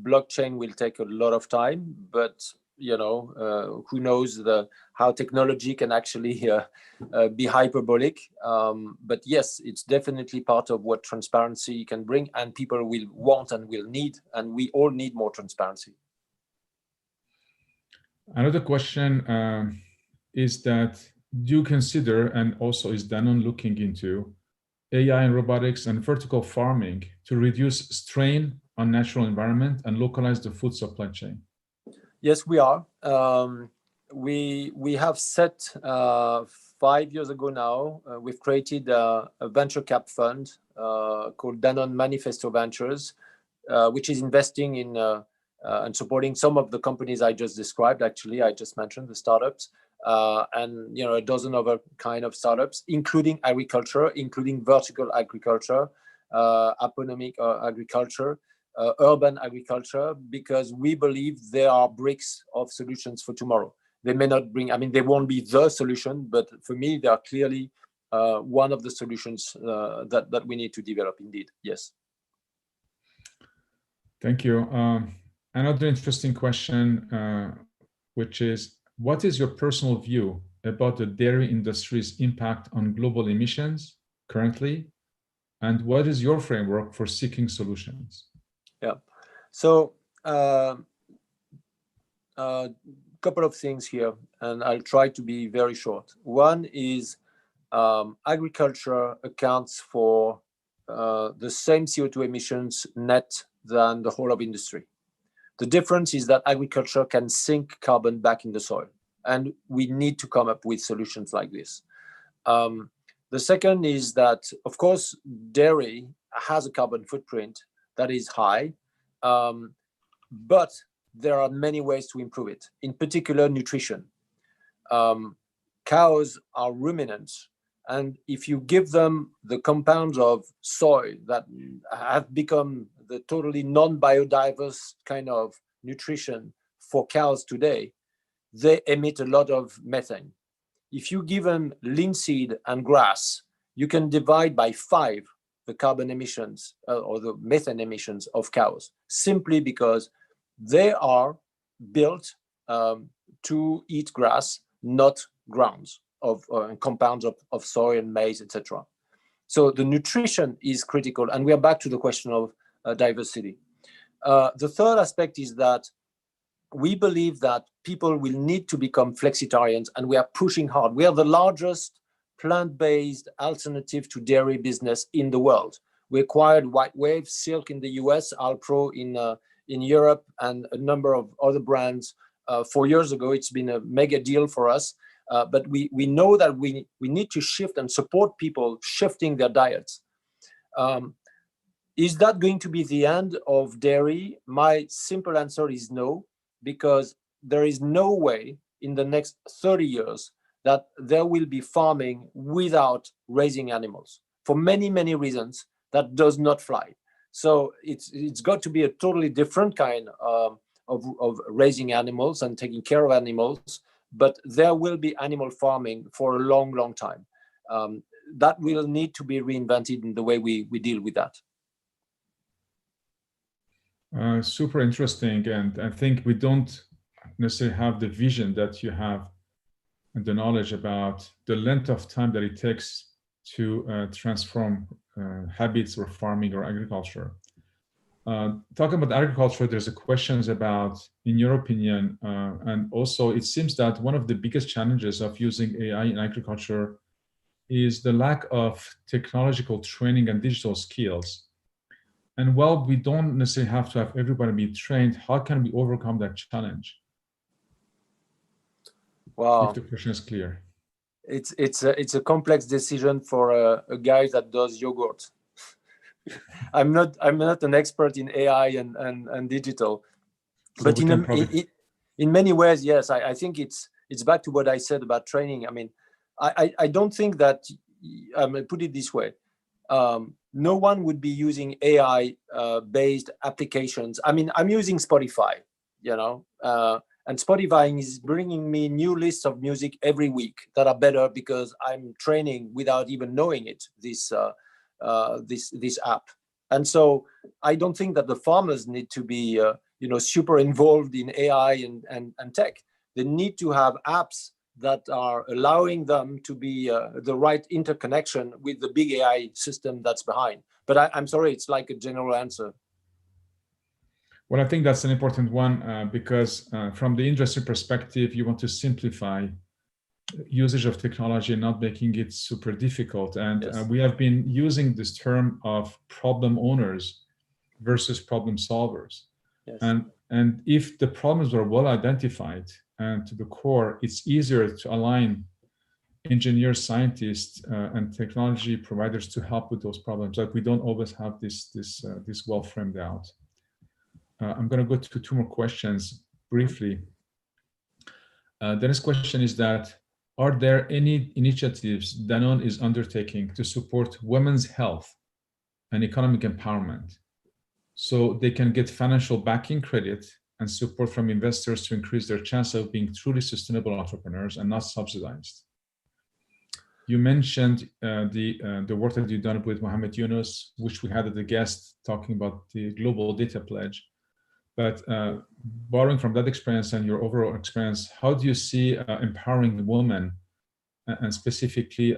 blockchain will take a lot of time, but who knows how technology can actually be hyperbolic. But yes, it's definitely part of what transparency can bring, and people will want and will need, and we all need more transparency. Another question is that, do you consider, and also is Danone looking into, AI and robotics and vertical farming to reduce strain on natural environment and localize the food supply chain? Yes, we are. We have set 5 years ago now. We've created a venture cap fund called Danone Manifesto Ventures, which is investing in and supporting some of the companies I just described. Actually, I just mentioned the startups, and a dozen other kind of startups, including agriculture, including vertical agriculture, aponomic agriculture, urban agriculture, because we believe there are bricks of solutions for tomorrow. They may not bring, they won't be the solution, but for me, they are clearly one of the solutions that we need to develop indeed. Yes. Thank you. Another interesting question, which is, what is your personal view about the dairy industry's impact on global emissions currently? And what is your framework for seeking solutions? Yeah. So couple of things here, and I'll try to be very short. One is agriculture accounts for the same CO2 emissions net than the whole of industry. The difference is that agriculture can sink carbon back in the soil, and we need to come up with solutions like this. The second is that, of course, dairy has a carbon footprint that is high, but there are many ways to improve it, in particular nutrition. Cows are ruminants, and if you give them the compounds of soy that have become the totally non-biodiverse kind of nutrition for cows today, they emit a lot of methane. If you give them linseed and grass, you can divide by 5 the carbon emissions or the methane emissions of cows, simply because they are built to eat grass, not grounds of compounds of soy and maize, etc. So the nutrition is critical, and we are back to the question of diversity. The third aspect is that we believe that people will need to become flexitarians, and we are pushing hard. We are the largest plant-based alternative to dairy business in the world. We acquired White Wave, Silk in the US, Alpro in Europe, and a number of other brands 4 years ago. It's been a mega deal for us. But we know that we need to shift and support people shifting their diets. Is that going to be the end of dairy? My simple answer is no, because there is no way in the next 30 years that there will be farming without raising animals. For many, many reasons, that does not fly. So it's got to be a totally different kind of raising animals and taking care of animals, but there will be animal farming for a long, long time. That will need to be reinvented in the way we deal with that. Super interesting, and I think we don't necessarily have the vision that you have and the knowledge about the length of time that it takes to transform habits or farming or agriculture. Talking about agriculture, there's a questions about, in your opinion, and also it seems that one of the biggest challenges of using AI in agriculture is the lack of technological training and digital skills. And while we don't necessarily have to have everybody be trained, how can we overcome that challenge? Wow. If the question is clear. It's a complex decision for a guy that does yogurt. I'm not an expert in AI and digital, so but in many ways, yes, I think it's back to what I said about training. I mean, I don't think that, put it this way, no one would be using AI based applications. I mean, I'm using Spotify, And Spotify is bringing me new lists of music every week that are better because I'm training without even knowing it, this app. And so I don't think that the farmers need to be super involved in AI and tech. They need to have apps that are allowing them to be the right interconnection with the big AI system that's behind. But I'm sorry, it's like a general answer. Well, I think that's an important one because from the industry perspective, you want to simplify usage of technology and not making it super difficult. And Yes. We have been using this term of problem owners versus problem solvers. Yes. And if the problems are well identified and to the core, it's easier to align engineers, scientists, and technology providers to help with those problems. Like we don't always have this well framed out. I'm going to go to two more questions briefly. The next question is that, are there any initiatives Danone is undertaking to support women's health and economic empowerment so they can get financial backing, credit, and support from investors to increase their chance of being truly sustainable entrepreneurs and not subsidized? You mentioned the work that you've done with Mohammed Yunus, which we had as a guest talking about the Global Data Pledge. But borrowing from that experience and your overall experience, how do you see empowering women, and specifically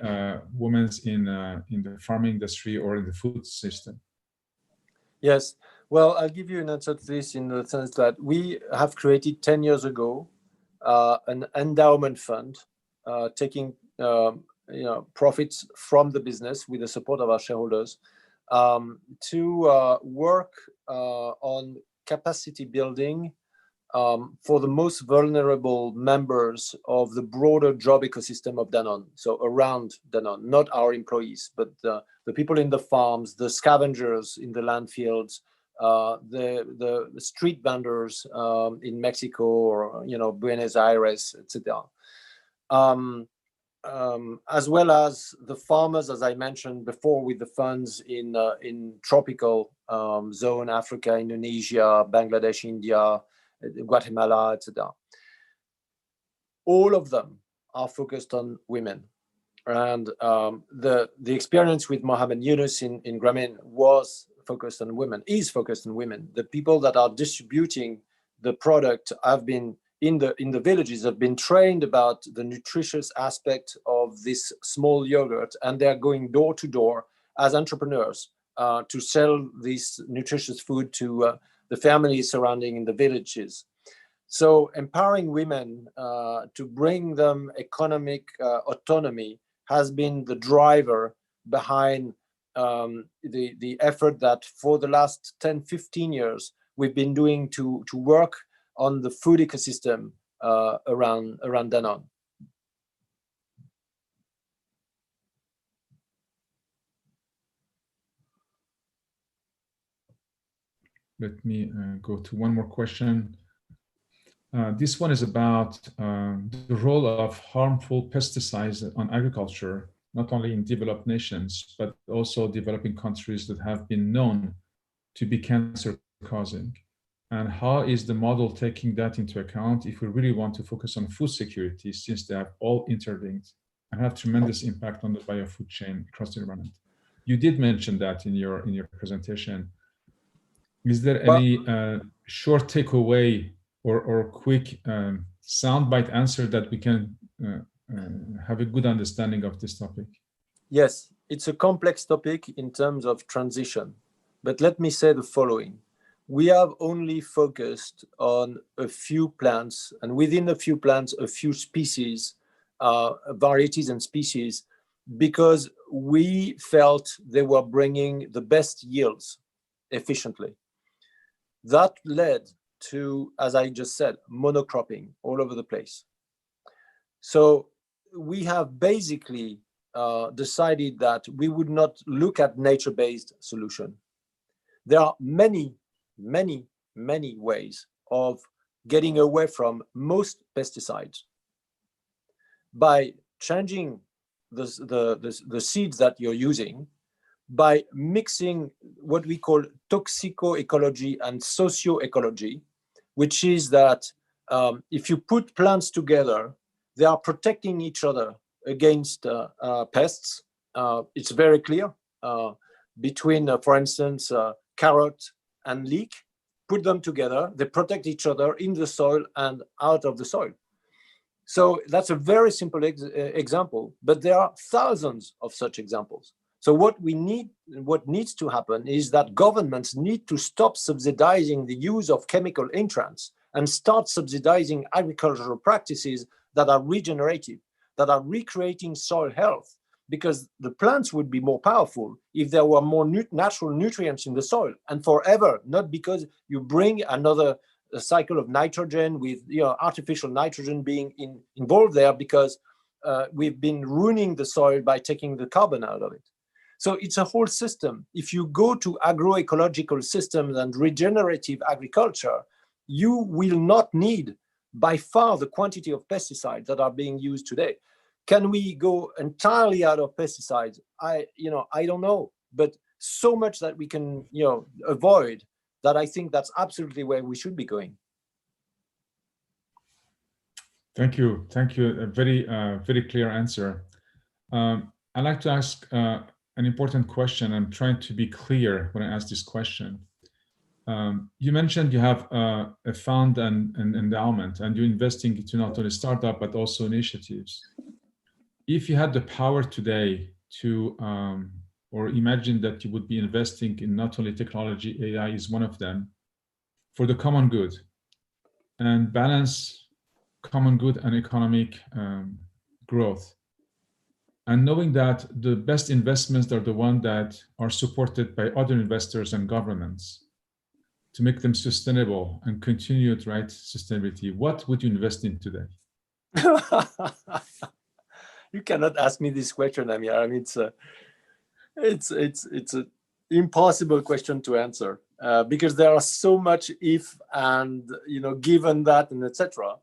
women in the farming industry or in the food system? Yes, well, I'll give you an answer to this in the sense that we have created 10 years ago an endowment fund taking profits from the business with the support of our shareholders to work on capacity building for the most vulnerable members of the broader job ecosystem of Danone. So around Danone, not our employees, but the people in the farms, the scavengers in the landfills, the street vendors in Mexico or Buenos Aires, etc. As well as the farmers, as I mentioned before, with the funds in tropical zone, Africa, Indonesia, Bangladesh, India, Guatemala, etc. All of them are focused on women. And the experience with Mohammed Yunus in Grameen was focused on women, is focused on women. The people that are distributing the product have been in the villages, have been trained about the nutritious aspect of this small yogurt, and they are going door to door as entrepreneurs to sell this nutritious food to the families surrounding in the villages. So empowering women to bring them economic autonomy has been the driver behind the effort that for the last 10, 15 years we've been doing to work on the food ecosystem around Danone. Let me go to one more question. This one is about the role of harmful pesticides on agriculture, not only in developed nations, but also developing countries that have been known to be cancer-causing. And how is the model taking that into account if we really want to focus on food security, since they have all interlinked and have tremendous impact on the biofood chain across the environment? You did mention that in your presentation. Is there any short takeaway or quick soundbite answer that we can have a good understanding of this topic? Yes, it's a complex topic in terms of transition, but let me say the following. We have only focused on a few plants, and within a few plants, a few species, varieties and species, because we felt they were bringing the best yields efficiently. That led to, as I just said, monocropping all over the place. So we have basically decided that we would not look at nature-based solution. There are many ways of getting away from most pesticides by changing the seeds that you're using, by mixing what we call toxicoecology and socioecology, which is that if you put plants together, they are protecting each other against pests. It's very clear between, for instance, carrot and leek. Put them together, they protect each other in the soil and out of the soil. So that's a very simple example, but there are thousands of such examples. So what needs to happen is that governments need to stop subsidizing the use of chemical entrants and start subsidizing agricultural practices that are regenerative, that are recreating soil health, because the plants would be more powerful if there were more natural nutrients in the soil and forever, not because you bring another cycle of nitrogen with artificial nitrogen being involved there, because we've been ruining the soil by taking the carbon out of it. So it's a whole system. If you go to agroecological systems and regenerative agriculture, you will not need by far the quantity of pesticides that are being used today. Can we go entirely out of pesticides? I don't know, but so much that we can avoid, that I think that's absolutely where we should be going. Thank you. A very clear answer. I'd like to ask an important question. I'm trying to be clear when I ask this question. You mentioned you have a fund and an endowment, and you're investing into not only startup but also initiatives. If you had the power today to, or imagine that you would be investing in not only technology, AI is one of them, for the common good, and balance common good and economic growth, and knowing that the best investments are the ones that are supported by other investors and governments to make them sustainable and continued sustainability, what would you invest in today? You cannot ask me this question, Amir. I mean, it's an impossible question to answer because there are so much if and given that and etc.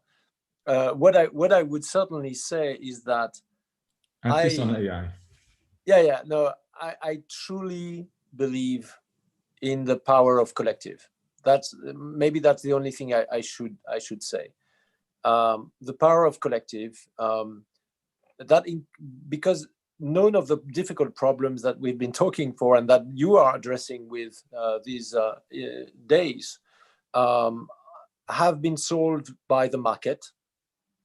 What I would certainly say is that at least on AI. I truly believe in the power of collective. That's the only thing I should say. The power of collective. Because none of the difficult problems that we've been talking for and that you are addressing with these days have been solved by the market,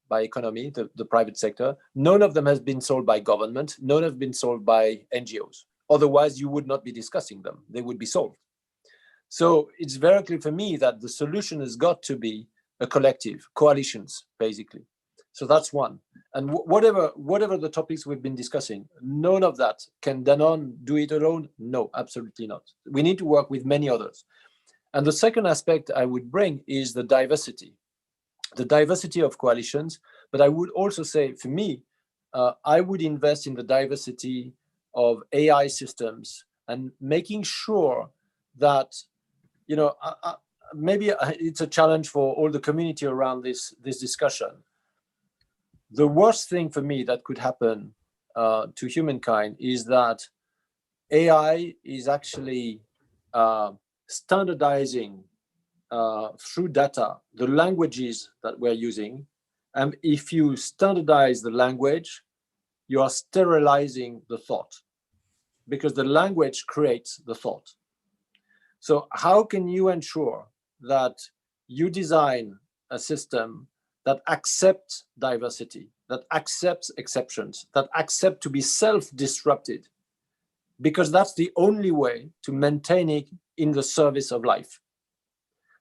by economy, the private sector. None of them has been solved by government. None have been solved by NGOs. Otherwise, you would not be discussing them. They would be solved. So it's very clear for me that the solution has got to be a collective, coalitions, basically. So that's one. And whatever the topics we've been discussing, none of that can Danone do it alone? No, absolutely not. We need to work with many others. And the second aspect I would bring is the diversity of coalitions. But I would also say, for me, I would invest in the diversity of AI systems and making sure that, maybe it's a challenge for all the community around this discussion. The worst thing for me that could happen to humankind is that AI is actually standardizing through data the languages that we're using. And if you standardize the language, you are sterilizing the thought, because the language creates the thought. So how can you ensure that you design a system that accepts diversity, that accepts exceptions, that accept to be self-disrupted? Because that's the only way to maintain it in the service of life.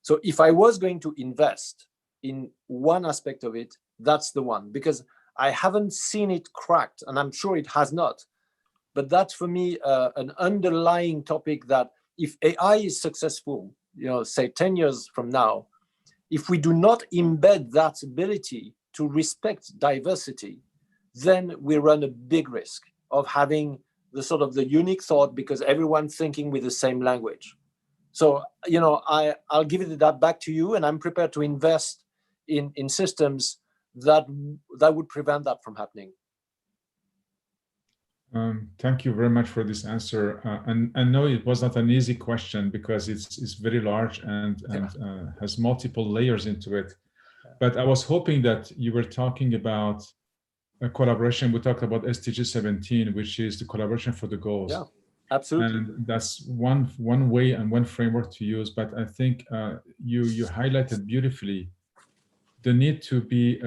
So if I was going to invest in one aspect of it, that's the one, because I haven't seen it cracked, and I'm sure it has not. But that's for me an underlying topic that if AI is successful, say 10 years from now, if we do not embed that ability to respect diversity, then we run a big risk of having the unique thought because everyone's thinking with the same language. So, I'll give it that back to you, and I'm prepared to invest in systems that would prevent that from happening. Thank you very much for this answer. And I know it was not an easy question because it's very large and has multiple layers into it. But I was hoping that you were talking about a collaboration. We talked about SDG 17, which is the collaboration for the goals. Yeah, absolutely. And that's one way and one framework to use. But I think you highlighted beautifully the need to be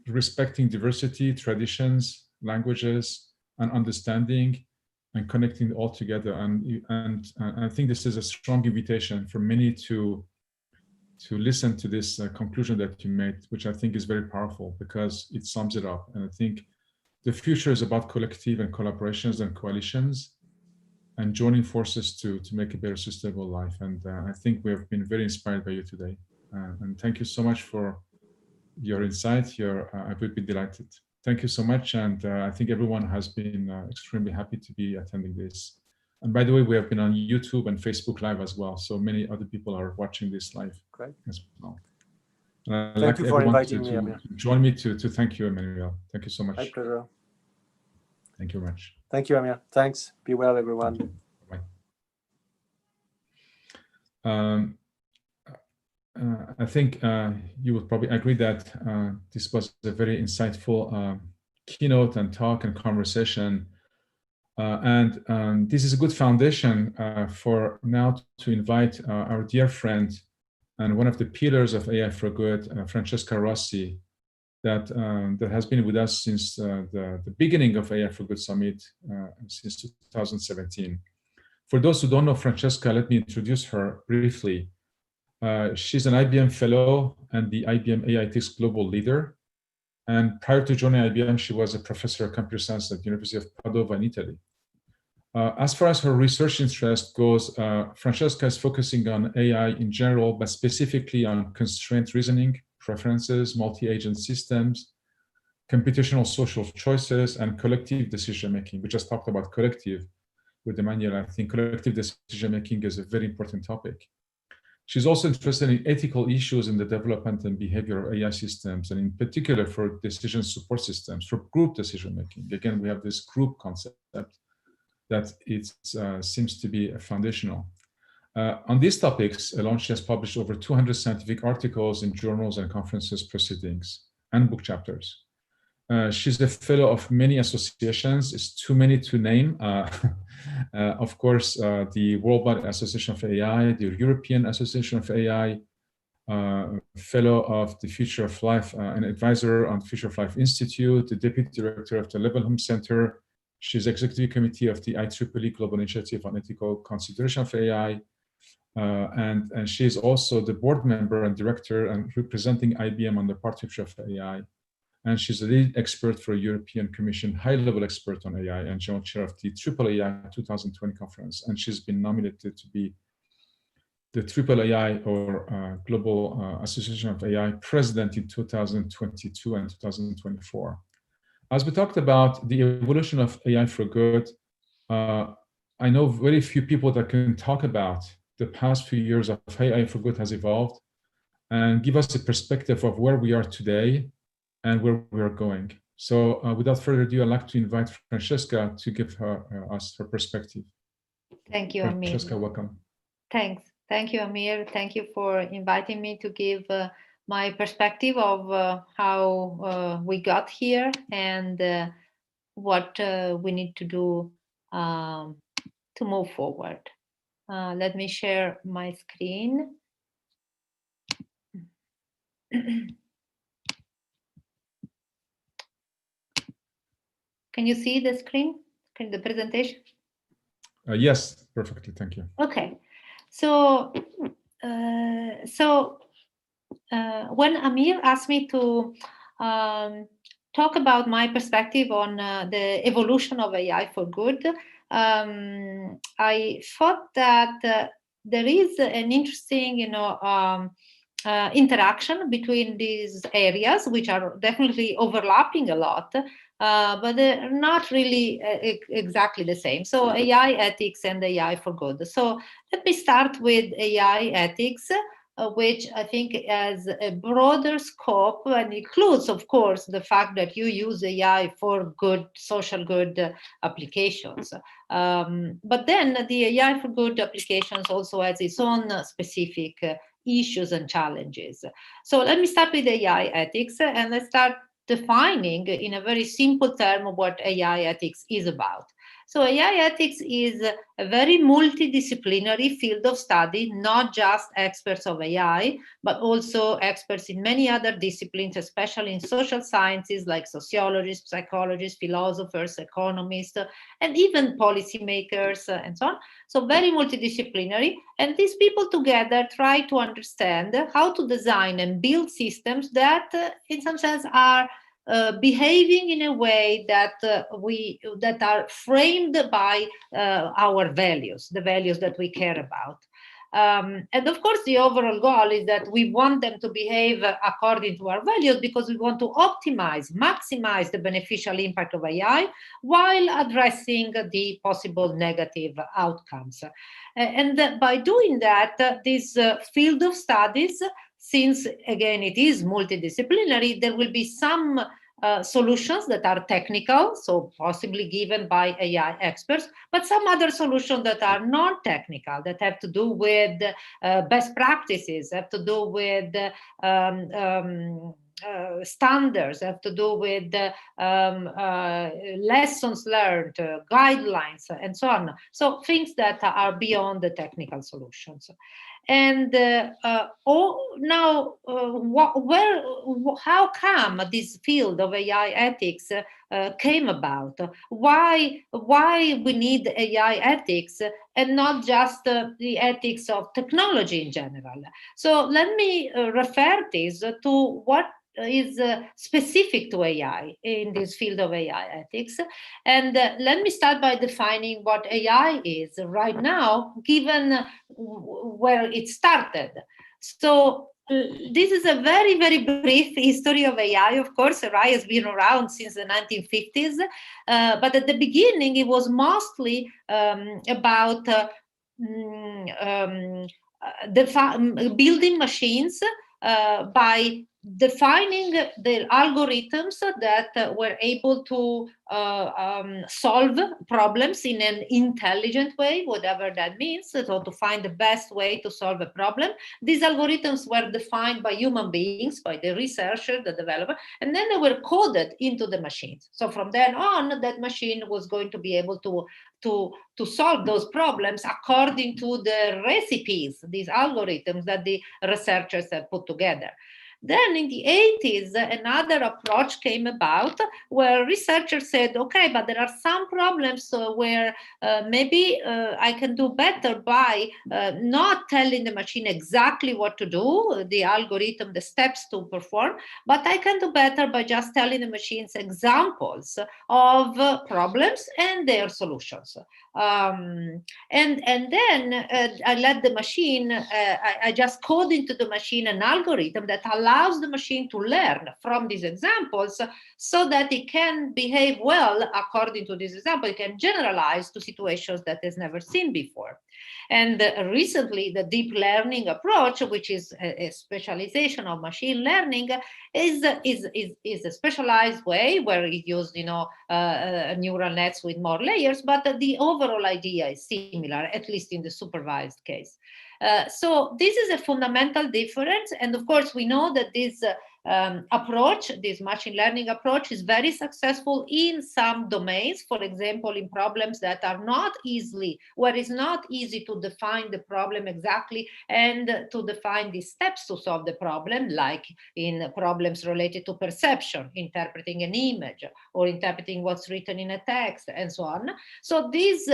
respecting diversity, traditions, languages, and understanding, and connecting all together. And I think this is a strong invitation for many to listen to this conclusion that you made, which I think is very powerful because it sums it up. And I think the future is about collective and collaborations and coalitions and joining forces to make a better sustainable life. And I think we have been very inspired by you today. And thank you so much for your insight. I would be delighted. Thank you so much. And I think everyone has been extremely happy to be attending this. And by the way, we have been on YouTube and Facebook Live as well. So many other people are watching this live. Great. As well. And Thank you for inviting me, to Amir. join me to thank you, Emmanuel. Thank you so much. My pleasure. Thank you very much. Thank you, Amir. Thanks. Be well, everyone. Bye. I think you would probably agree that this was a very insightful keynote and talk and conversation. And this is a good foundation for now to invite our dear friend and one of the pillars of AI for Good, Francesca Rossi, that has been with us since the beginning of AI for Good Summit since 2017. For those who don't know Francesca, let me introduce her briefly. She's an IBM fellow and the IBM AI Ethics Global Leader. And prior to joining IBM, she was a professor of computer science at the University of Padova in Italy. As far as her research interest goes, Francesca is focusing on AI in general, but specifically on constraint reasoning, preferences, multi-agent systems, computational social choices, and collective decision-making. We just talked about collective with Emmanuel. I think collective decision-making is a very important topic. She's also interested in ethical issues in the development and behavior of AI systems, and in particular for decision support systems, for group decision-making. Again, we have this group concept that it seems to be foundational. On these topics alone, she has published over 200 scientific articles in journals and conferences proceedings and book chapters. She's a fellow of many associations. It's too many to name. Of course, the Worldwide Association of AI, the European Association of AI, fellow of the Future of Life, an advisor on Future of Life Institute, the deputy director of the Levenhulme Center. She's executive committee of the IEEE Global Initiative on Ethical Consideration of AI. And she is also the board member and director and representing IBM on the Partnership of AI. And she's a lead expert for a European Commission high-level expert on AI and general chair of the AAAI 2020 conference. And she's been nominated to be the AAAI or Global Association of AI president in 2022 and 2024. As we talked about the evolution of AI for Good, I know very few people that can talk about the past few years of how AI for Good has evolved and give us a perspective of where we are today and where we are going. So without further ado, I'd like to invite Francesca to give us her perspective. Thank you, Amir. Francesca, welcome. Thanks. Thank you, Amir. Thank you for inviting me to give my perspective of how we got here and what we need to do to move forward. Let me share my screen. Can you see the screen? The presentation? Yes, perfectly. Thank you. Okay. So, when Amir asked me to talk about my perspective on the evolution of AI for Good, I thought that there is an interesting, interaction between these areas, which are definitely overlapping a lot, but they're not really exactly the same. So AI ethics and AI for Good. So let me start with AI ethics, which I think has a broader scope and includes, of course, the fact that you use AI for good, social good applications. But then the AI for Good applications also has its own specific issues and challenges. So let me start with AI ethics, and let's start defining in a very simple term what AI ethics is about. So AI ethics is a very multidisciplinary field of study, not just experts of AI, but also experts in many other disciplines, especially in social sciences like sociologists, psychologists, philosophers, economists, and even policymakers and so on. So very multidisciplinary. And these people together try to understand how to design and build systems that in some sense are behaving in a way that that are framed by our values, the values that we care about. And of course, the overall goal is that we want them to behave according to our values because we want to optimize, maximize the beneficial impact of AI while addressing the possible negative outcomes. And by doing that, this field of studies, since again it is multidisciplinary, there will be some solutions that are technical, so possibly given by AI experts, but some other solutions that are non-technical, that have to do with best practices, have to do with standards, have to do with lessons learned, guidelines, and so on. So things that are beyond the technical solutions. And how come this field of AI ethics came about? Why we need AI ethics and not just the ethics of technology in general? So let me refer this to what is specific to AI in this field of AI ethics. And let me start by defining what AI is right now, given where it started. So this is a very, very brief history of AI. Of course, AI has been around since the 1950s, but at the beginning, it was mostly about building machines by defining the algorithms that were able to solve problems in an intelligent way, whatever that means, so to find the best way to solve a problem. These algorithms were defined by human beings, by the researcher, the developer, and then they were coded into the machines. So from then on, that machine was going to be able to solve those problems according to the recipes, these algorithms that the researchers have put together. Then in the 80s, another approach came about where researchers said, okay, but there are some problems where maybe I can do better by not telling the machine exactly what to do, the algorithm, the steps to perform, but I can do better by just telling the machines examples of problems and their solutions. And then I let the machine, I just code into the machine an algorithm that allows the machine to learn from these examples so that it can behave well according to this example. It can generalize to situations that it's never seen before. And recently, the deep learning approach, which is a specialization of machine learning, is a specialized way where it used, neural nets with more layers, but the overall idea is similar, at least in the supervised case. So this is a fundamental difference. And of course, we know that this approach, this machine learning approach, is very successful in some domains. For example, in problems that are not easily, where it's not easy to define the problem exactly and to define the steps to solve the problem, like in problems related to perception, interpreting an image, or interpreting what's written in a text, and so on. So these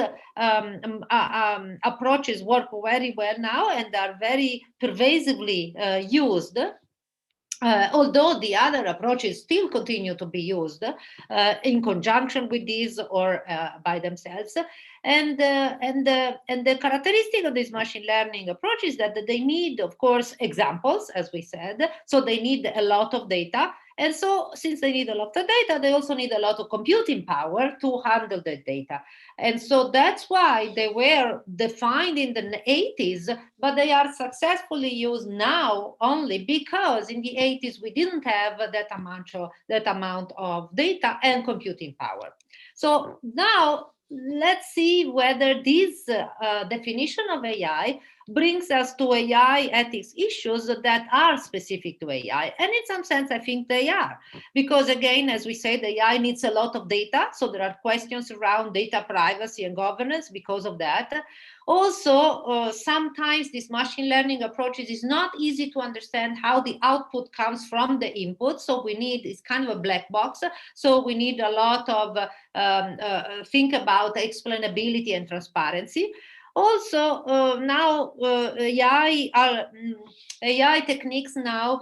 approaches work very well now and are very pervasively used. Although the other approaches still continue to be used in conjunction with these or by themselves. And the characteristic of this machine learning approach is that they need, of course, examples, as we said. So they need a lot of data. And so since they need a lot of data, they also need a lot of computing power to handle the data. And so that's why they were defined in the 80s, but they are successfully used now only because in the 80s we didn't have that amount of data and computing power. So now let's see whether this definition of AI brings us to AI ethics issues that are specific to AI. And in some sense, I think they are. Because again, as we said, AI needs a lot of data. So there are questions around data privacy and governance because of that. Also, sometimes this machine learning approaches is not easy to understand how the output comes from the input. So we need, it's kind of a black box. So we need a lot of think about explainability and transparency. Also, now AI techniques now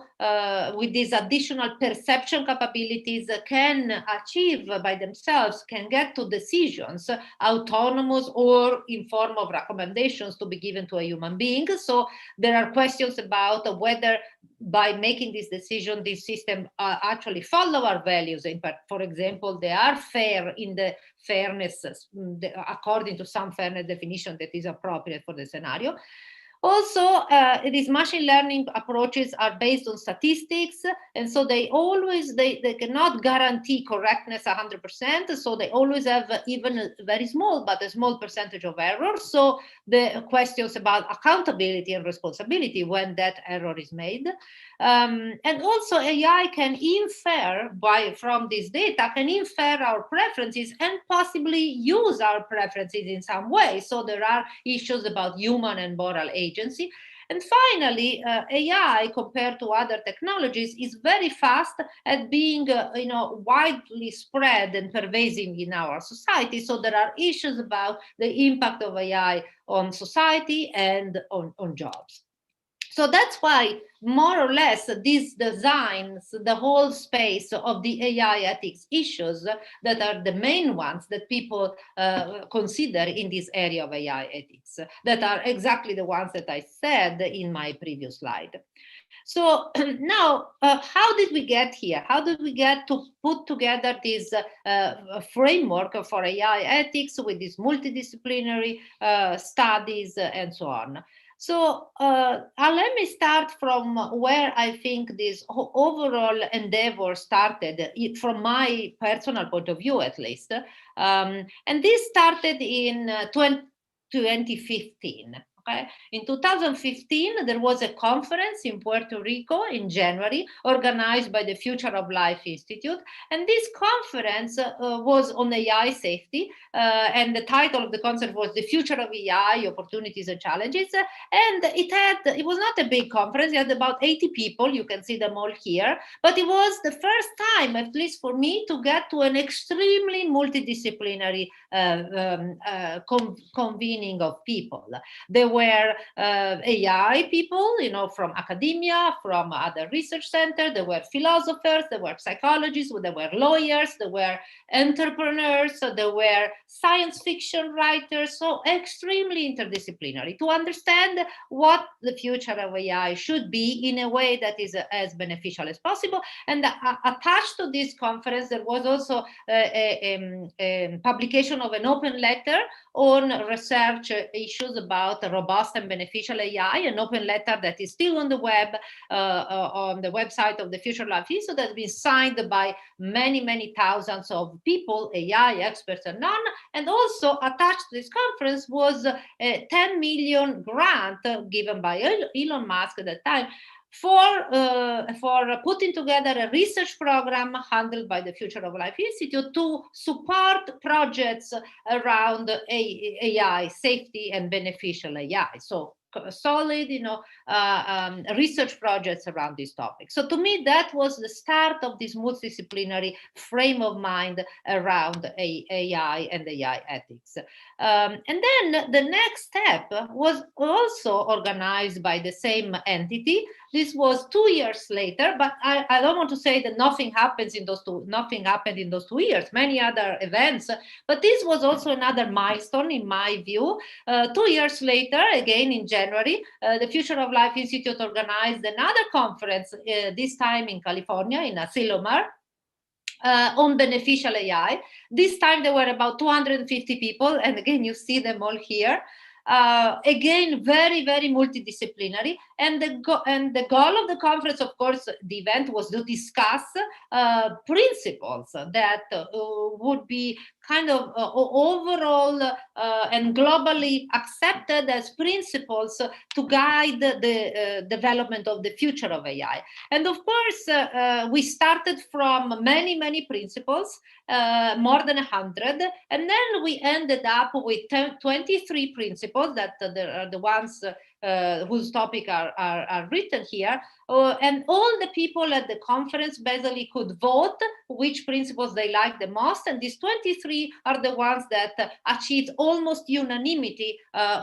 with these additional perception capabilities can achieve by themselves, can get to decisions, autonomous or in form of recommendations to be given to a human being. So there are questions about whether by making this decision, this system actually follow our values. For example, they are fair in the fairness, according to some fairness definition that is appropriate for the scenario. Also, these machine learning approaches are based on statistics, and so they cannot guarantee correctness 100%, so they always have even a very small, but a small percentage of error. So the questions about accountability and responsibility when that error is made. And also AI can infer from this data, can infer our preferences and possibly use our preferences in some way. So there are issues about human and moral agency. And finally, AI, compared to other technologies, is very fast at being, widely spread and pervasive in our society. So there are issues about the impact of AI on society and on jobs. So that's why, more or less, this designs the whole space of the AI ethics issues that are the main ones that people consider in this area of AI ethics, that are exactly the ones that I said in my previous slide. So now, how did we get here? How did we get to put together this framework for AI ethics with these multidisciplinary studies and so on? So let me start from where I think this overall endeavor started, from my personal point of view, at least. And this started in 2015. Okay. In 2015, there was a conference in Puerto Rico in January, organized by the Future of Life Institute. And this conference was on AI safety. And the title of the conference was The Future of AI, Opportunities and Challenges. And it was not a big conference. It had about 80 people. You can see them all here. But it was the first time, at least for me, to get to an extremely multidisciplinary convening of people. There were AI people, from academia, from other research centers. There were philosophers, there were psychologists, there were lawyers, there were entrepreneurs, there were science fiction writers, so extremely interdisciplinary to understand what the future of AI should be in a way that is as beneficial as possible. And attached to this conference, there was also a publication of an open letter on research issues about robust and beneficial AI, an open letter that is still on the web, on the website of the Future Life Institute, that has been signed by many, many thousands of people, AI experts and none. And also attached to this conference was a 10 million grant given by Elon Musk at that time for putting together a research program handled by the Future of Life Institute to support projects around AI safety and beneficial AI. So solid, research projects around this topic. So to me, that was the start of this multidisciplinary frame of mind around AI and AI ethics. And then the next step was also organized by the same entity. This was 2 years later, but I don't want to say that nothing happened in those 2 years, many other events, but this was also another milestone in my view. 2 years later, again in January, the Future of Life Institute organized another conference, this time in California, in Asilomar, on beneficial AI. This time there were about 250 people, and again, you see them all here. Again, very, very multidisciplinary. And the goal of the conference, of course, the event was to discuss principles that would be kind of overall and globally accepted as principles to guide the development of the future of AI. And of course, we started from many principles, more than 100, and then we ended up with 23 principles that are the ones whose topic are written here. And all the people at the conference basically could vote which principles they like the most, and these 23 are the ones that achieved almost unanimity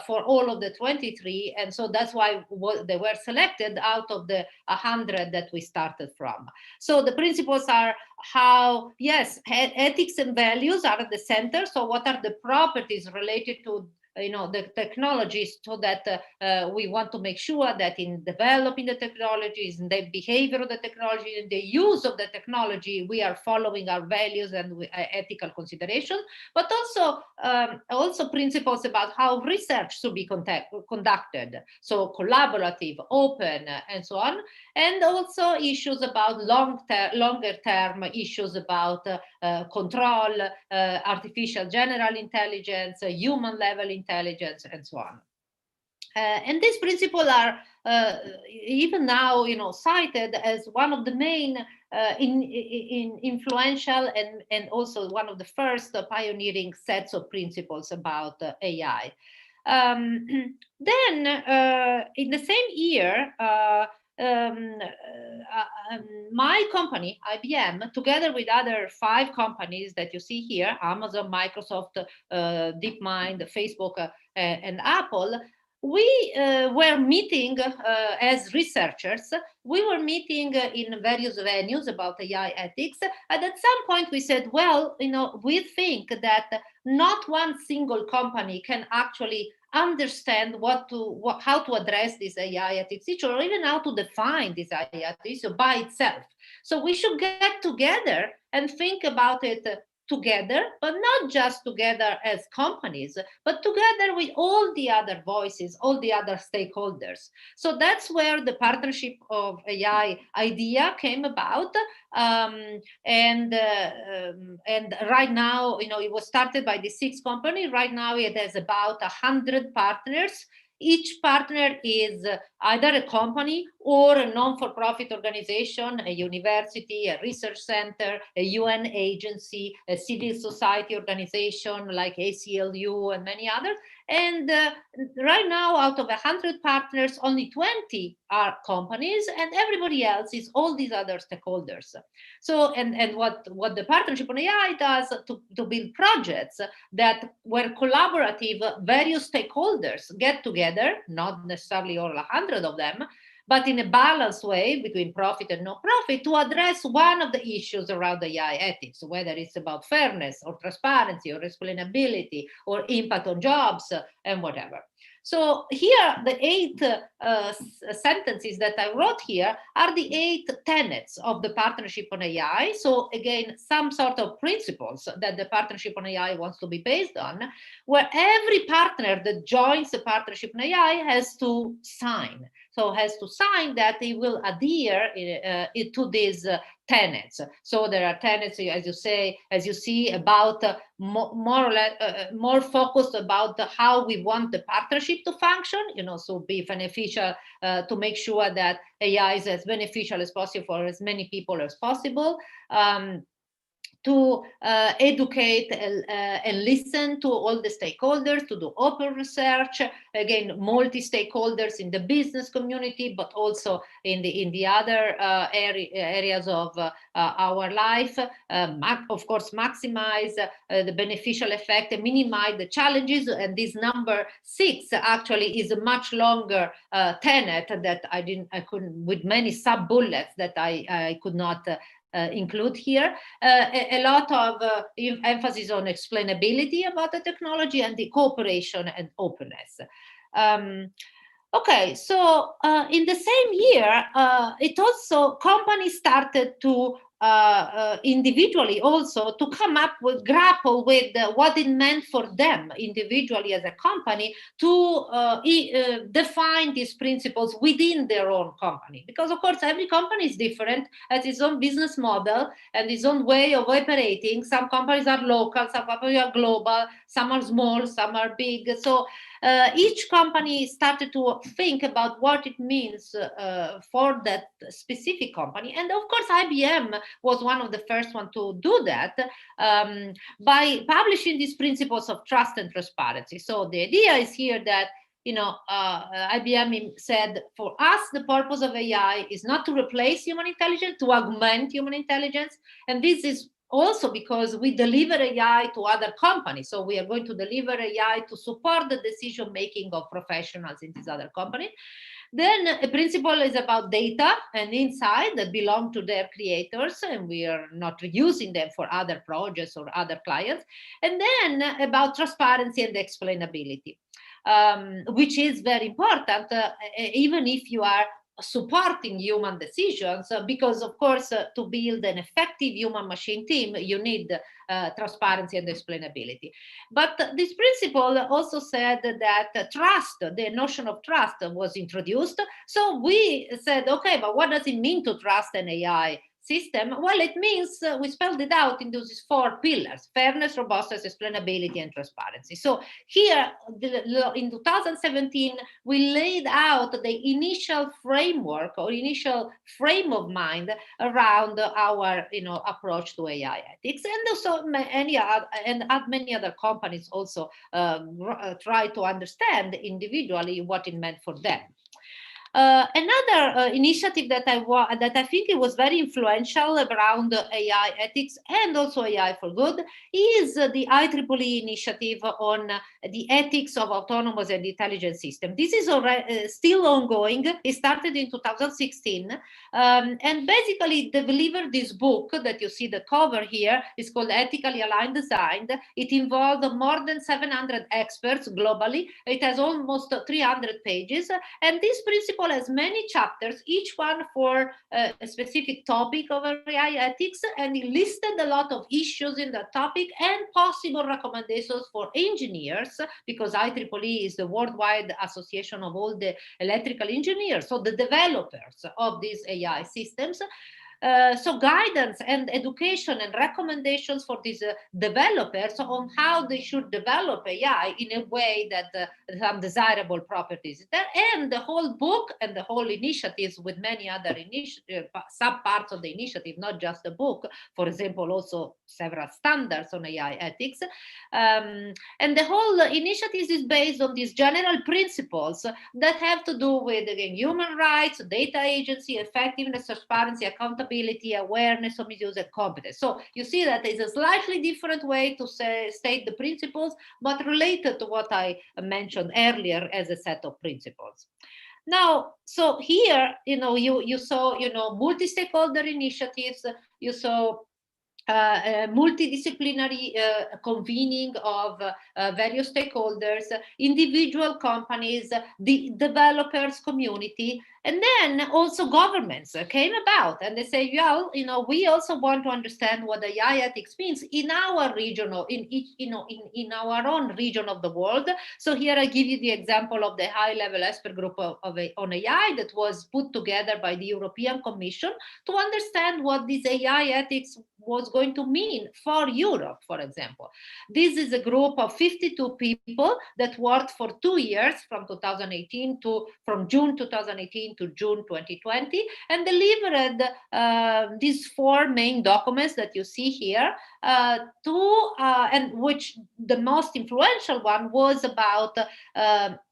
for all of the 23, and so that's why they were selected out of the 100 that we started from. So the principles are how, yes, ethics and values are at the center. So what are the properties related to the technologies, so that we want to make sure that in developing the technologies, in the behavior of the technology, in the use of the technology, we are following our values and ethical consideration, but also principles about how research should be conducted, so collaborative, open, and so on, and also issues about longer term issues about control, artificial general intelligence, human level intelligence, and so on. And these principles are even now, cited as one of the main influential and also one of the first pioneering sets of principles about AI. Then, in the same year, my company, IBM, together with other 5 companies that you see here, Amazon, Microsoft, DeepMind, Facebook, and Apple, we were meeting as researchers. We were meeting in various venues about AI ethics. And at some point we said, well, we think that not one single company can actually understand how to address this AI ethics issue, or even how to define this AI ethics issue by itself. So we should get together and think about it together, but not just together as companies, but together with all the other voices, all the other stakeholders. So that's where the partnership of AI idea came about. And right now, it was started by the 6 company. Right now it has about 100 partners. Each partner is either a company or a non-for-profit organization, a university, a research center, a UN agency, a civil society organization like ACLU and many others. And right now, out of 100 partners, only 20 are companies, and everybody else is all these other stakeholders. So, and what the Partnership on AI does to build projects that where collaborative, various stakeholders get together, not necessarily all 100 of them, but in a balanced way between profit and non-profit, to address one of the issues around AI ethics, whether it's about fairness or transparency or explainability or impact on jobs and whatever. So here, the 8 sentences that I wrote here are the 8 tenets of the Partnership on AI. So again, some sort of principles that the Partnership on AI wants to be based on, where every partner that joins the Partnership on AI has to sign. So has to sign that he will adhere to these tenets. So there are tenets, as you see, about more or less more focused about how we want the partnership to function. So be beneficial to make sure that AI is as beneficial as possible for as many people as possible. To educate and listen to all the stakeholders, to do open research, again, multi-stakeholders in the business community, but also in the other areas of our life, of course, maximize the beneficial effect and minimize the challenges. And this number 6 actually is a much longer tenet that I couldn't, with many sub-bullets that I could not include here. A lot of emphasis on explainability about the technology and the cooperation and openness. Okay, so in the same year, it also companies started to individually also to come up with, grapple with what it meant for them individually as a company to define these principles within their own company. Because of course, every company is different, has its own business model and its own way of operating. Some companies are local, some companies are global, some are small, some are big. So each company started to think about what it means for that specific company. And of course, IBM was one of the first one to do that by publishing these principles of trust and transparency. So the idea is here that IBM said, for us, the purpose of AI is not to replace human intelligence, to augment human intelligence. And this is also because we deliver AI to other companies. So we are going to deliver AI to support the decision-making of professionals in these other companies. Then a principle is about data and insight that belong to their creators, and we are not reusing them for other projects or other clients. And then about transparency and explainability, which is very important, even if you are supporting human decisions, because of course, to build an effective human machine team, you need transparency and explainability. But this principle also said that trust, the notion of trust was introduced. So we said, okay, but what does it mean to trust an AI system? Well, it means we spelled it out in those 4 pillars: fairness, robustness, explainability, and transparency. So here in 2017, we laid out the initial framework or initial frame of mind around our approach to AI ethics. And also many other companies also try to understand individually what it meant for them. Another initiative that I think it was very influential around AI ethics and also AI for good is the IEEE initiative on the ethics of autonomous and intelligent systems. This is already still ongoing. It started in 2016, and basically delivered this book that you see the cover here. It's called Ethically Aligned Design. It involved more than 700 experts globally. It has almost 300 pages, and this principle has many chapters, each one for a specific topic of AI ethics, and it listed a lot of issues in that topic and possible recommendations for engineers, because IEEE is the worldwide association of all the electrical engineers, so the developers of these AI systems. So guidance and education and recommendations for these developers on how they should develop AI in a way that some desirable properties there. And the whole book and the whole initiatives with many other sub-parts of the initiative, not just the book, for example, also several standards on AI ethics. And the whole initiative is based on these general principles that have to do with, again, human rights, data agency, effectiveness, transparency, accountability, awareness of misuse, and competence. So you see that it's a slightly different way to state the principles, but related to what I mentioned earlier as a set of principles. Now, so here, you saw, multi-stakeholder initiatives, you saw multidisciplinary convening of various stakeholders, individual companies, the developers community, and then also governments came about, and they say, well, we also want to understand what AI ethics means in our regional, in our own region of the world. So here I give you the example of the high-level expert group on AI that was put together by the European Commission to understand what this AI ethics was going to mean for Europe, for example. This is a group of 52 people that worked for 2 years, from June 2018 to June 2020, and delivered these 4 main documents that you see here, and which the most influential one was about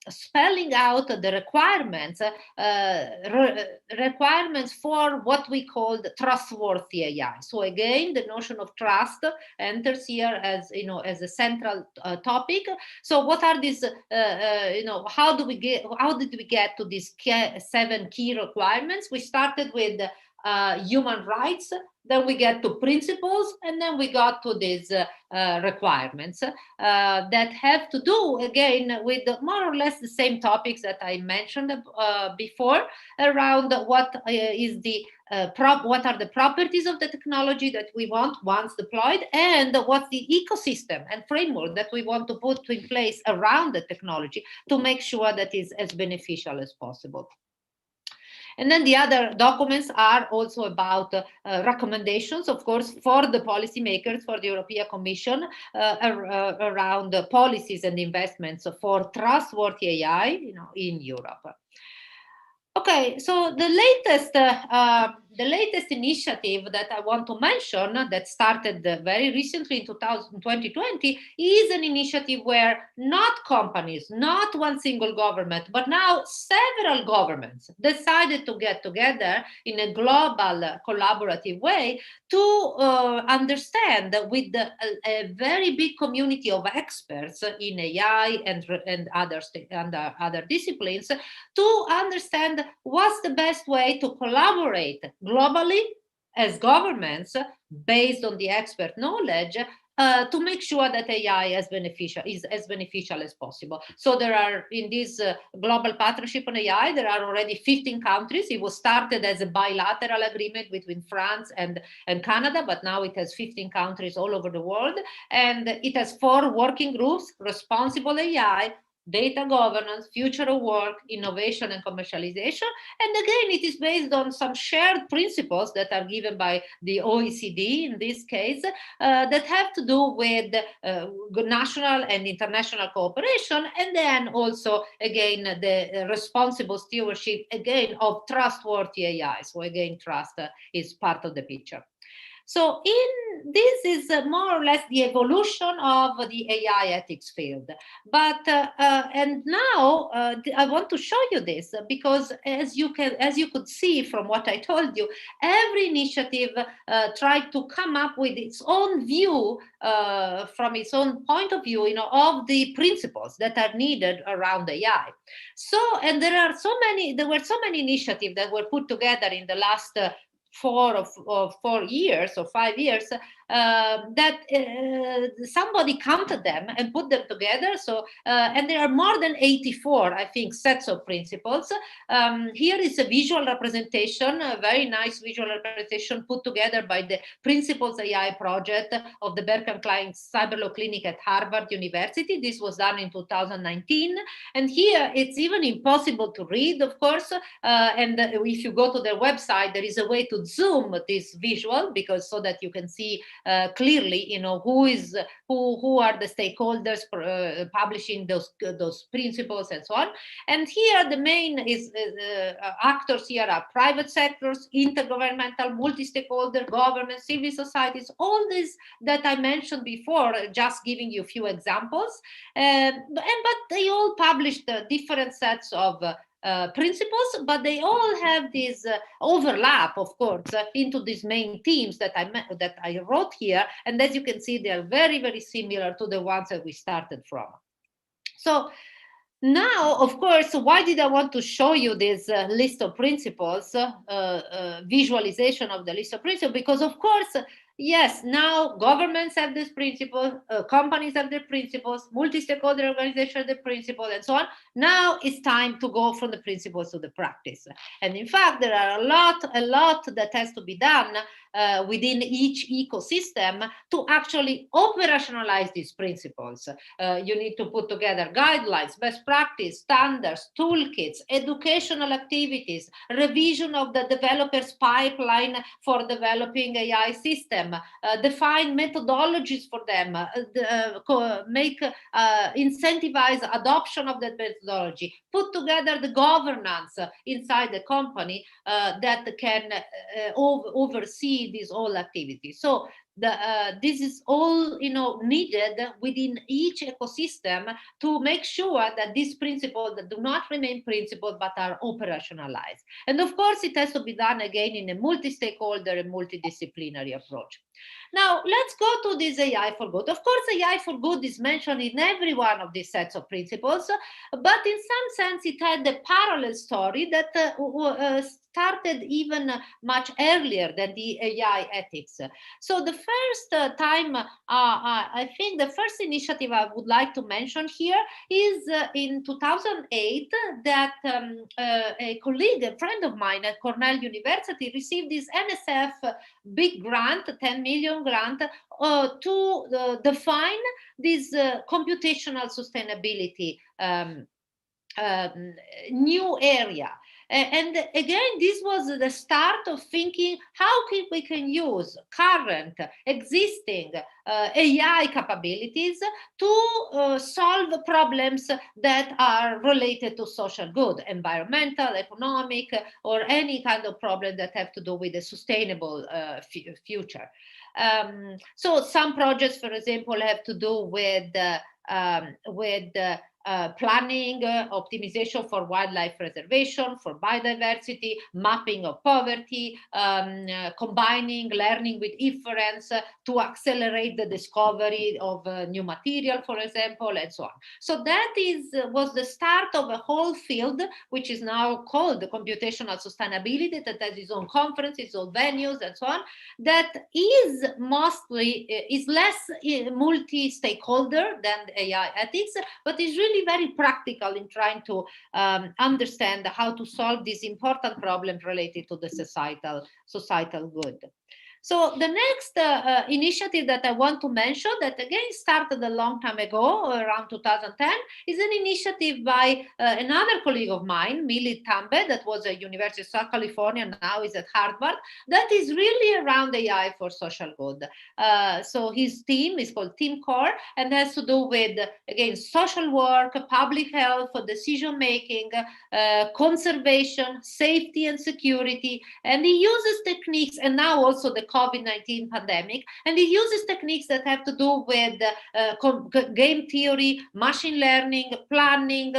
spelling out the requirements for what we called trustworthy AI. So again, the notion of trust enters here as a central topic. So what are these? How did we get to these 7 key requirements? We started with human rights, then we get to principles, and then we got to these requirements that have to do, again, with more or less the same topics that I mentioned before, around what is the what are the properties of the technology that we want once deployed, and what's the ecosystem and framework that we want to put in place around the technology to make sure that it's as beneficial as possible. And then the other documents are also about recommendations, of course, for the policymakers, for the European Commission, around policies and investments for trustworthy AI, in Europe. Okay, so the latest initiative that I want to mention that started very recently in 2020 is an initiative where not companies, not one single government, but now several governments decided to get together in a global collaborative way to understand with a very big community of experts in AI and other disciplines to understand what's the best way to collaborate globally as governments based on the expert knowledge to make sure that AI is as beneficial as possible. So there are, in this global partnership on AI, there are already 15 countries. It was started as a bilateral agreement between France and Canada, but now it has 15 countries all over the world. And it has 4 working groups: responsible AI, data governance, future of work, innovation and commercialization. And again, it is based on some shared principles that are given by the OECD in this case, that have to do with national and international cooperation, and then also, again, the responsible stewardship, again, of trustworthy AI. So again, trust is part of the picture. So this is more or less the evolution of the AI ethics field. But and now I want to show you this because, as you could see from what I told you, every initiative tried to come up with its own view from its own point of view, of the principles that are needed around AI. So, and there were so many initiatives that were put together in the last 4 years or 5 years that somebody counted them and put them together. So, and there are more than 84, I think, sets of principles. Here is a visual representation, a very nice visual representation put together by the Principles AI project of the Berkeley Klein Cyber Law Clinic at Harvard University. This was done in 2019. And here it's even impossible to read, of course. And if you go to their website, there is a way to zoom this visual, because so that you can see clearly, who are the stakeholders publishing those principles and so on. And here the main actors here are private sectors, intergovernmental, multi-stakeholder, government, civil societies, all these that I mentioned before, just giving you a few examples. But they all published different sets of principles, but they all have this overlap, of course, into these main themes that I wrote here. And as you can see, they are very, very similar to the ones that we started from. So now, of course, why did I want to show you this list of principles, visualization of the list of principles? Because, of course, yes, now governments have this principle, companies have their principles, multi-stakeholder organizations have their principles, and so on. Now it's time to go from the principles to the practice. And in fact, there are a lot that has to be done within each ecosystem to actually operationalize these principles. You need to put together guidelines, best practice, standards, toolkits, educational activities, revision of the developer's pipeline for developing AI system, define methodologies for them, incentivize adoption of that methodology, put together the governance inside the company that can oversee these all activities. So this is all needed within each ecosystem to make sure that these principles that do not remain principles but are operationalized. And of course, it has to be done again in a multi-stakeholder and multidisciplinary approach. Now, let's go to this AI for good. Of course, AI for good is mentioned in every one of these sets of principles, but in some sense, it had a parallel story that started even much earlier than the AI ethics. So the first time, I think the first initiative I would like to mention here is in 2008 that a colleague, a friend of mine at Cornell University received this NSF big grant, 10 million grant, to define this computational sustainability new area. And again, this was the start of thinking how we can use current existing AI capabilities to solve problems that are related to social good, environmental, economic, or any kind of problem that have to do with a sustainable future. So some projects, for example, have to do with planning, optimization for wildlife preservation, for biodiversity, mapping of poverty, combining learning with inference to accelerate the discovery of new material, for example, and so on. So that was the start of a whole field, which is now called computational sustainability, that has its own conferences, its own venues, and so on, that is less multi-stakeholder than AI ethics, but is really very practical in trying to understand how to solve these important problems related to the societal good. So the next initiative that I want to mention, that again started a long time ago, around 2010, is an initiative by another colleague of mine, Millie Tambe, that was at University of South California, now is at Harvard, that is really around AI for social good. So his team is called Team Core, and has to do with, again, social work, public health, decision making, conservation, safety and security, and he uses techniques, and now also the COVID-19 pandemic, and it uses techniques that have to do with game theory, machine learning, planning,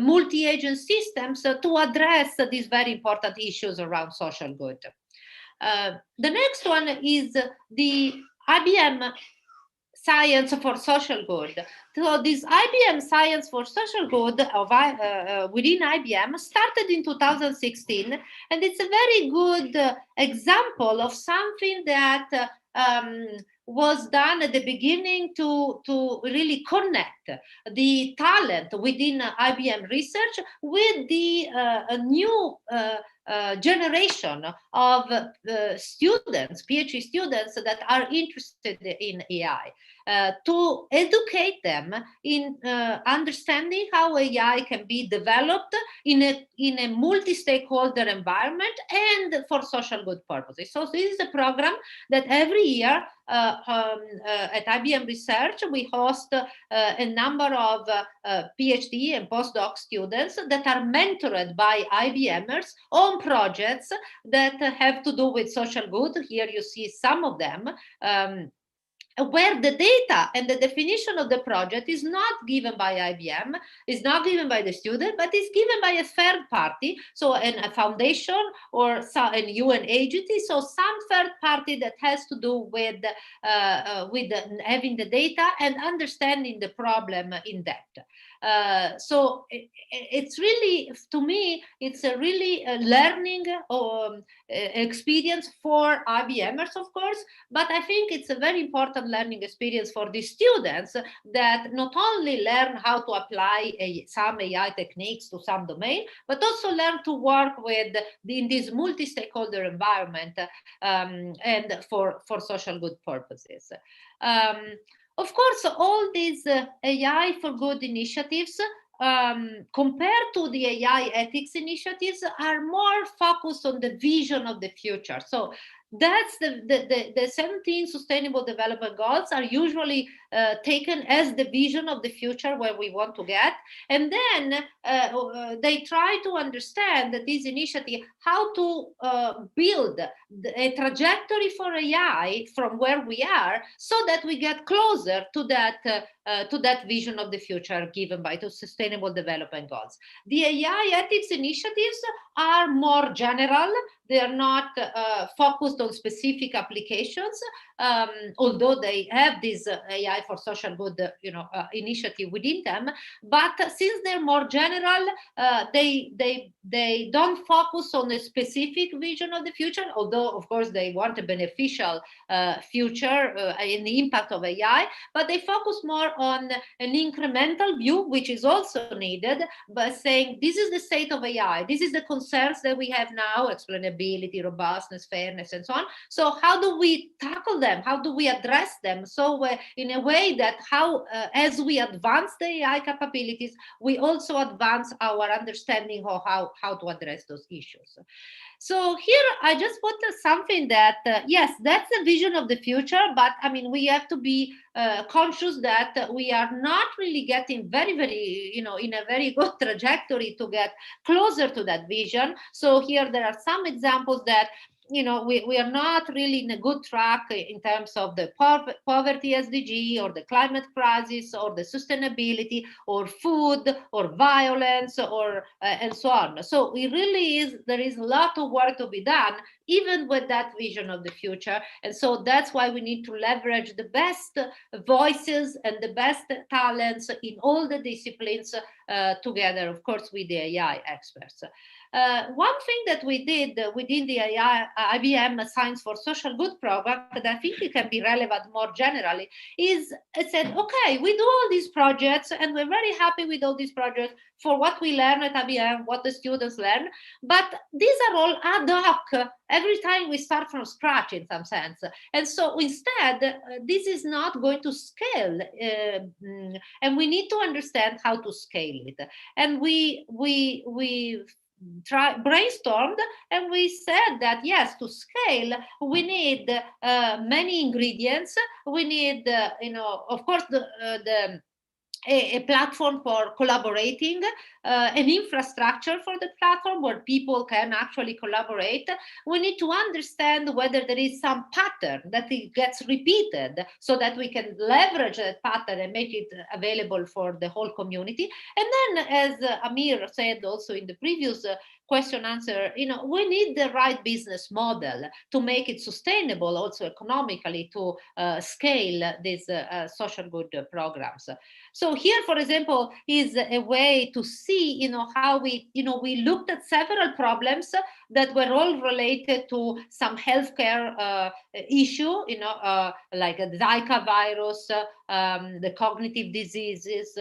multi-agent systems to address these very important issues around social good. The next one is the IBM Science for Social Good. So this IBM Science for Social Good within IBM started in 2016, and it's a very good example of something that was done at the beginning to really connect the talent within IBM research with the new generation of students, PhD students that are interested in AI, to educate them in understanding how AI can be developed in a multi-stakeholder environment and for social good purposes. So this is a program that every year at IBM Research, we host a number of PhD and postdoc students that are mentored by IBMers on projects that have to do with social good. Here you see some of them. Where the data and the definition of the project is not given by IBM, is not given by the student, but is given by a third party, so a foundation or a UN agency, so some third party that has to do with having the data and understanding the problem in depth. So it's really, to me, it's a really learning experience for IBMers, of course, but I think it's a very important learning experience for the students that not only learn how to apply some AI techniques to some domain, but also learn to work with in this multi-stakeholder environment and for social good purposes. Of course, all these AI for good initiatives compared to the AI ethics initiatives are more focused on the vision of the future. So that's the 17 Sustainable Development Goals are usually taken as the vision of the future where we want to get. And then they try to understand that this initiative, how to build a trajectory for AI from where we are so that we get closer to that vision of the future given by the Sustainable Development Goals. The AI ethics initiatives are more general. They are not focused focused on specific applications, although they have this AI for social good, initiative within them. But since they're more general, they don't focus on a specific vision of the future, although of course they want a beneficial future in the impact of AI, but they focus more on an incremental view, which is also needed, by saying this is the state of AI, this is the concerns that we have now, explainability, robustness, fairness, and so on. So how do we tackle them? How do we address them? So in a way that as we advance the AI capabilities, we also advance our understanding of how to address those issues. So here I just put something that, yes, that's the vision of the future, but I mean, we have to be conscious that we are not really getting very, in a very good trajectory to get closer to that vision. So here there are some examples that we are not really in a good track in terms of the poverty SDG, or the climate crisis, or the sustainability, or food, or violence, or and so on. So there is a lot of work to be done, even with that vision of the future. And so that's why we need to leverage the best voices and the best talents in all the disciplines together, of course, with the AI experts. One thing that we did within the IBM Science for Social Good program that I think it can be relevant more generally is it said, okay, we do all these projects and we're very happy with all these projects for what we learn at IBM, what the students learn, but these are all ad hoc. Every time we start from scratch in some sense. And so instead, this is not going to scale, and we need to understand how to scale it. And we brainstormed, and we said that yes, to scale we need many ingredients. We need of course a platform for collaborating, an infrastructure for the platform where people can actually collaborate. We need to understand whether there is some pattern that it gets repeated so that we can leverage that pattern and make it available for the whole community. And then, as Amir said also in the previous question answer, we need the right business model to make it sustainable also economically to scale these social good programs. So here, for example, is a way to see, how we looked at several problems that were all related to some healthcare issue, like a Zika virus, the cognitive diseases,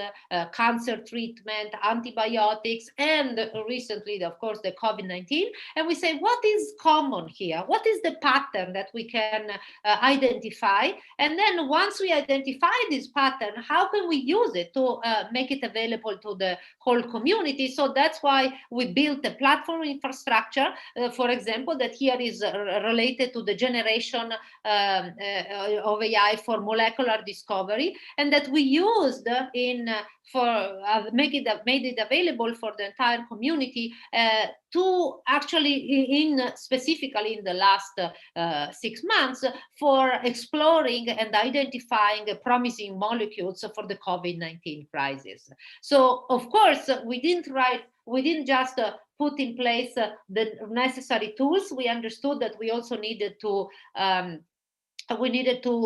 cancer treatment, antibiotics, and recently, of course, the COVID-19. And we say, what is common here? What is the pattern that we can identify? And then once we identify this pattern, how can we use it to make it available to the whole community? So that's why we built a platform infrastructure, for example, that here is related to the generation of AI for molecular discovery, and that we used made it available for the entire community to actually specifically in the last 6 months for exploring and identifying promising molecules for the COVID-19 crisis. So of course we didn't just put in place the necessary tools. We understood that we also needed to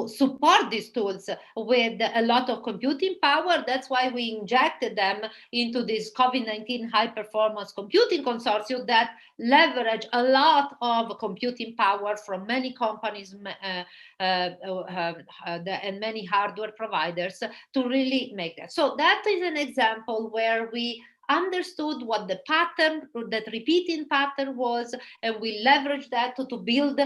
support these tools with a lot of computing power. That's why we injected them into this COVID-19 high performance computing consortium that leverage a lot of computing power from many companies and many hardware providers to really make that. So that is an example where we understood what the pattern, that repeating pattern was, and we leveraged that to build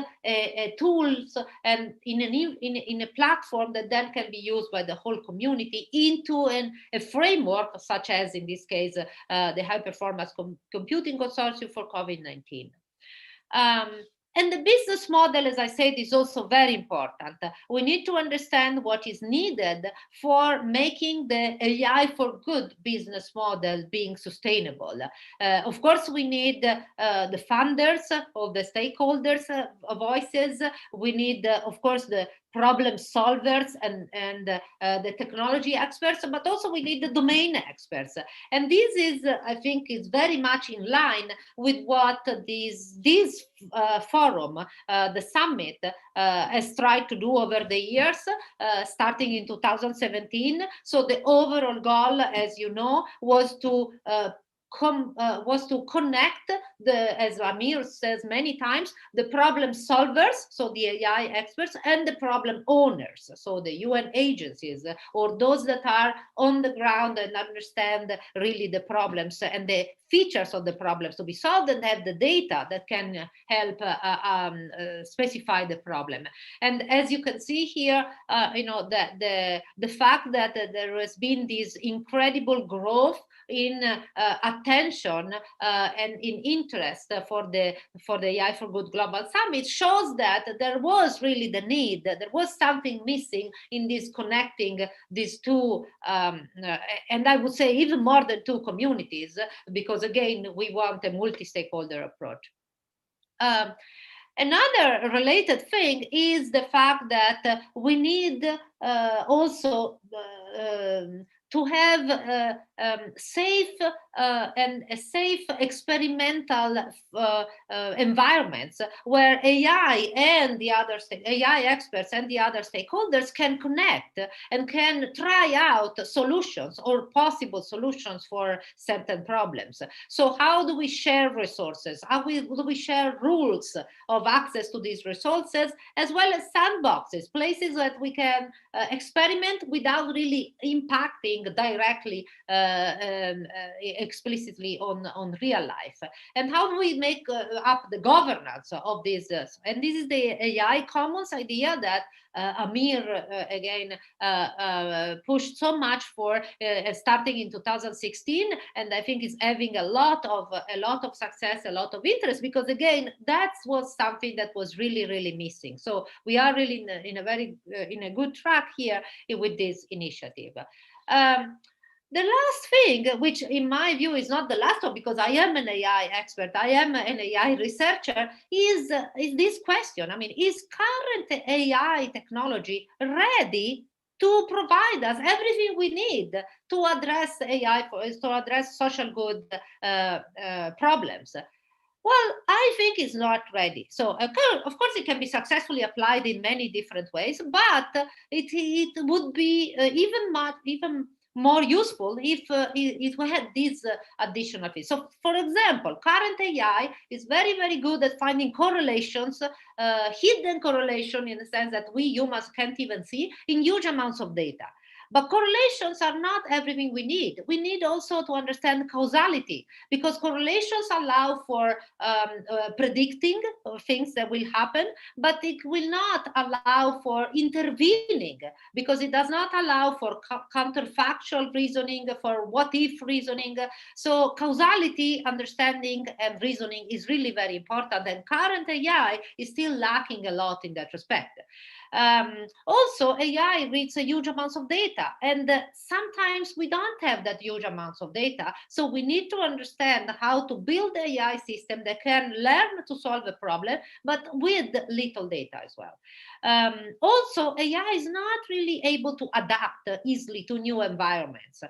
tools and in a platform that then can be used by the whole community into a framework, such as in this case the high performance computing consortium for COVID-19. And the business model, as I said, is also very important. We need to understand what is needed for making the AI for good business model being sustainable. Of course, we need the funders of the stakeholders' voices. We need, of course, the problem solvers and the technology experts, but also we need the domain experts. And this is, I think, is very much in line with what this forum, the summit, has tried to do over the years, starting in 2017. So the overall goal, as you know, was to connect as Amir says many times, the problem solvers, so the AI experts, and the problem owners, so the UN agencies, or those that are on the ground and understand really the problems and the features of the problems to be solved and have the data that can help specify the problem. And as you can see here, the fact that there has been this incredible growth in attention and in interest for the AI for Good Global Summit shows that there was really the need, that there was something missing in this connecting these two, and I would say even more than two communities, because again, we want a multi-stakeholder approach. Another related thing is the fact that we need also to have safe and safe experimental environments where AI and the other AI experts and the other stakeholders can connect and can try out solutions or possible solutions for certain problems. So how do we share resources? How do we share rules of access to these resources, as well as sandboxes, places that we can experiment without really impacting directly explicitly on real life? And how do we make up the governance of this? And this is the AI Commons idea that Amir again pushed so much for, starting in 2016, and I think is having a lot of success, a lot of interest, because again, that was something that was really missing. So we are really in a good track here with this initiative. The last thing, which in my view is not the last one, because I am an AI expert, I am an AI researcher, is this question. I mean, is current AI technology ready to provide us everything we need to address AI, to address social good problems? Well, I think it's not ready. So of course, it can be successfully applied in many different ways, but it would be even more useful if we had these additional things. So, for example, current AI is very good at finding correlations, hidden correlation, in the sense that we humans can't even see, in huge amounts of data. But correlations are not everything we need. We need also to understand causality, because correlations allow for predicting things that will happen, but it will not allow for intervening, because it does not allow for counterfactual reasoning, for what-if reasoning. So causality, understanding, and reasoning is really very important, and current AI is still lacking a lot in that respect. Also, AI reads a huge amounts of data, and sometimes we don't have that huge amounts of data. So we need to understand how to build an AI system that can learn to solve a problem, but with little data as well. Also, AI is not really able to adapt easily to new environments.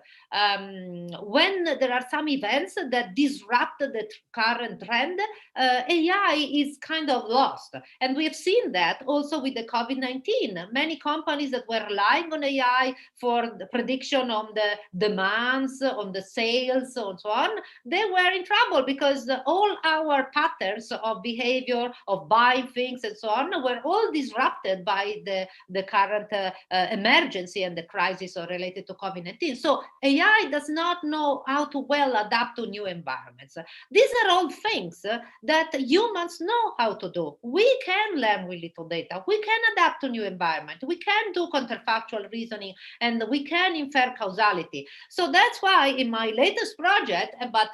When there are some events that disrupt the current trend, AI is kind of lost. And we have seen that also with the COVID-19. Many companies that were relying on AI for the prediction on the demands, on the sales, and so on, they were in trouble, because all our patterns of behavior, of buying things, and so on, were all disrupted by the current emergency and the crisis related to COVID-19. So AI does not know how to well adapt to new environments. These are all things that humans know how to do. We can learn with little data. We can adapt to new environment. We can do counterfactual reasoning, and we can infer causality. So that's why in my latest project, but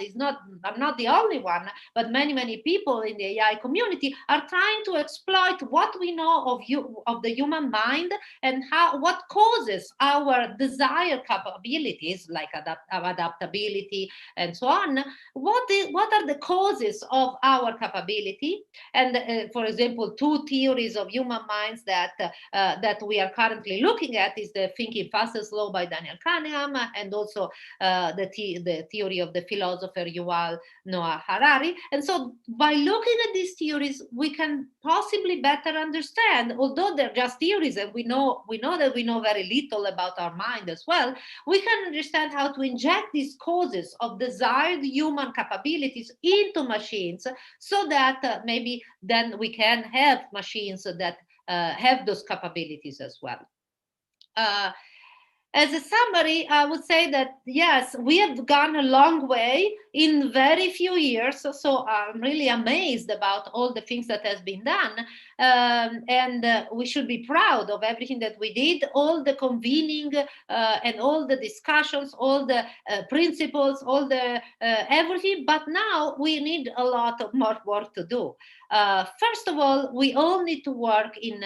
I'm not the only one, but many people in the AI community are trying to exploit what we know of the human mind, and what causes our desired capabilities, like adaptability and so on. What are the causes of our capability? And for example, two theories of human minds that that we are currently looking at is the Thinking Fast and Slow by Daniel Kahneman, and also the theory of the philosopher Yuval Noah Harari. And so by looking at these theories, we can possibly better understand, although they're just theories and we know that we know very little about our mind as well, we can understand how to inject these causes of desired human capabilities into machines, so that maybe then we can have machines that have those capabilities as well. As a summary, I would say that, yes, we have gone a long way in very few years. So I'm really amazed about all the things that has been done. And we should be proud of everything that we did, all the convening and all the discussions, all the principles, all the everything. But now we need a lot of more work to do. First of all, we all need to work in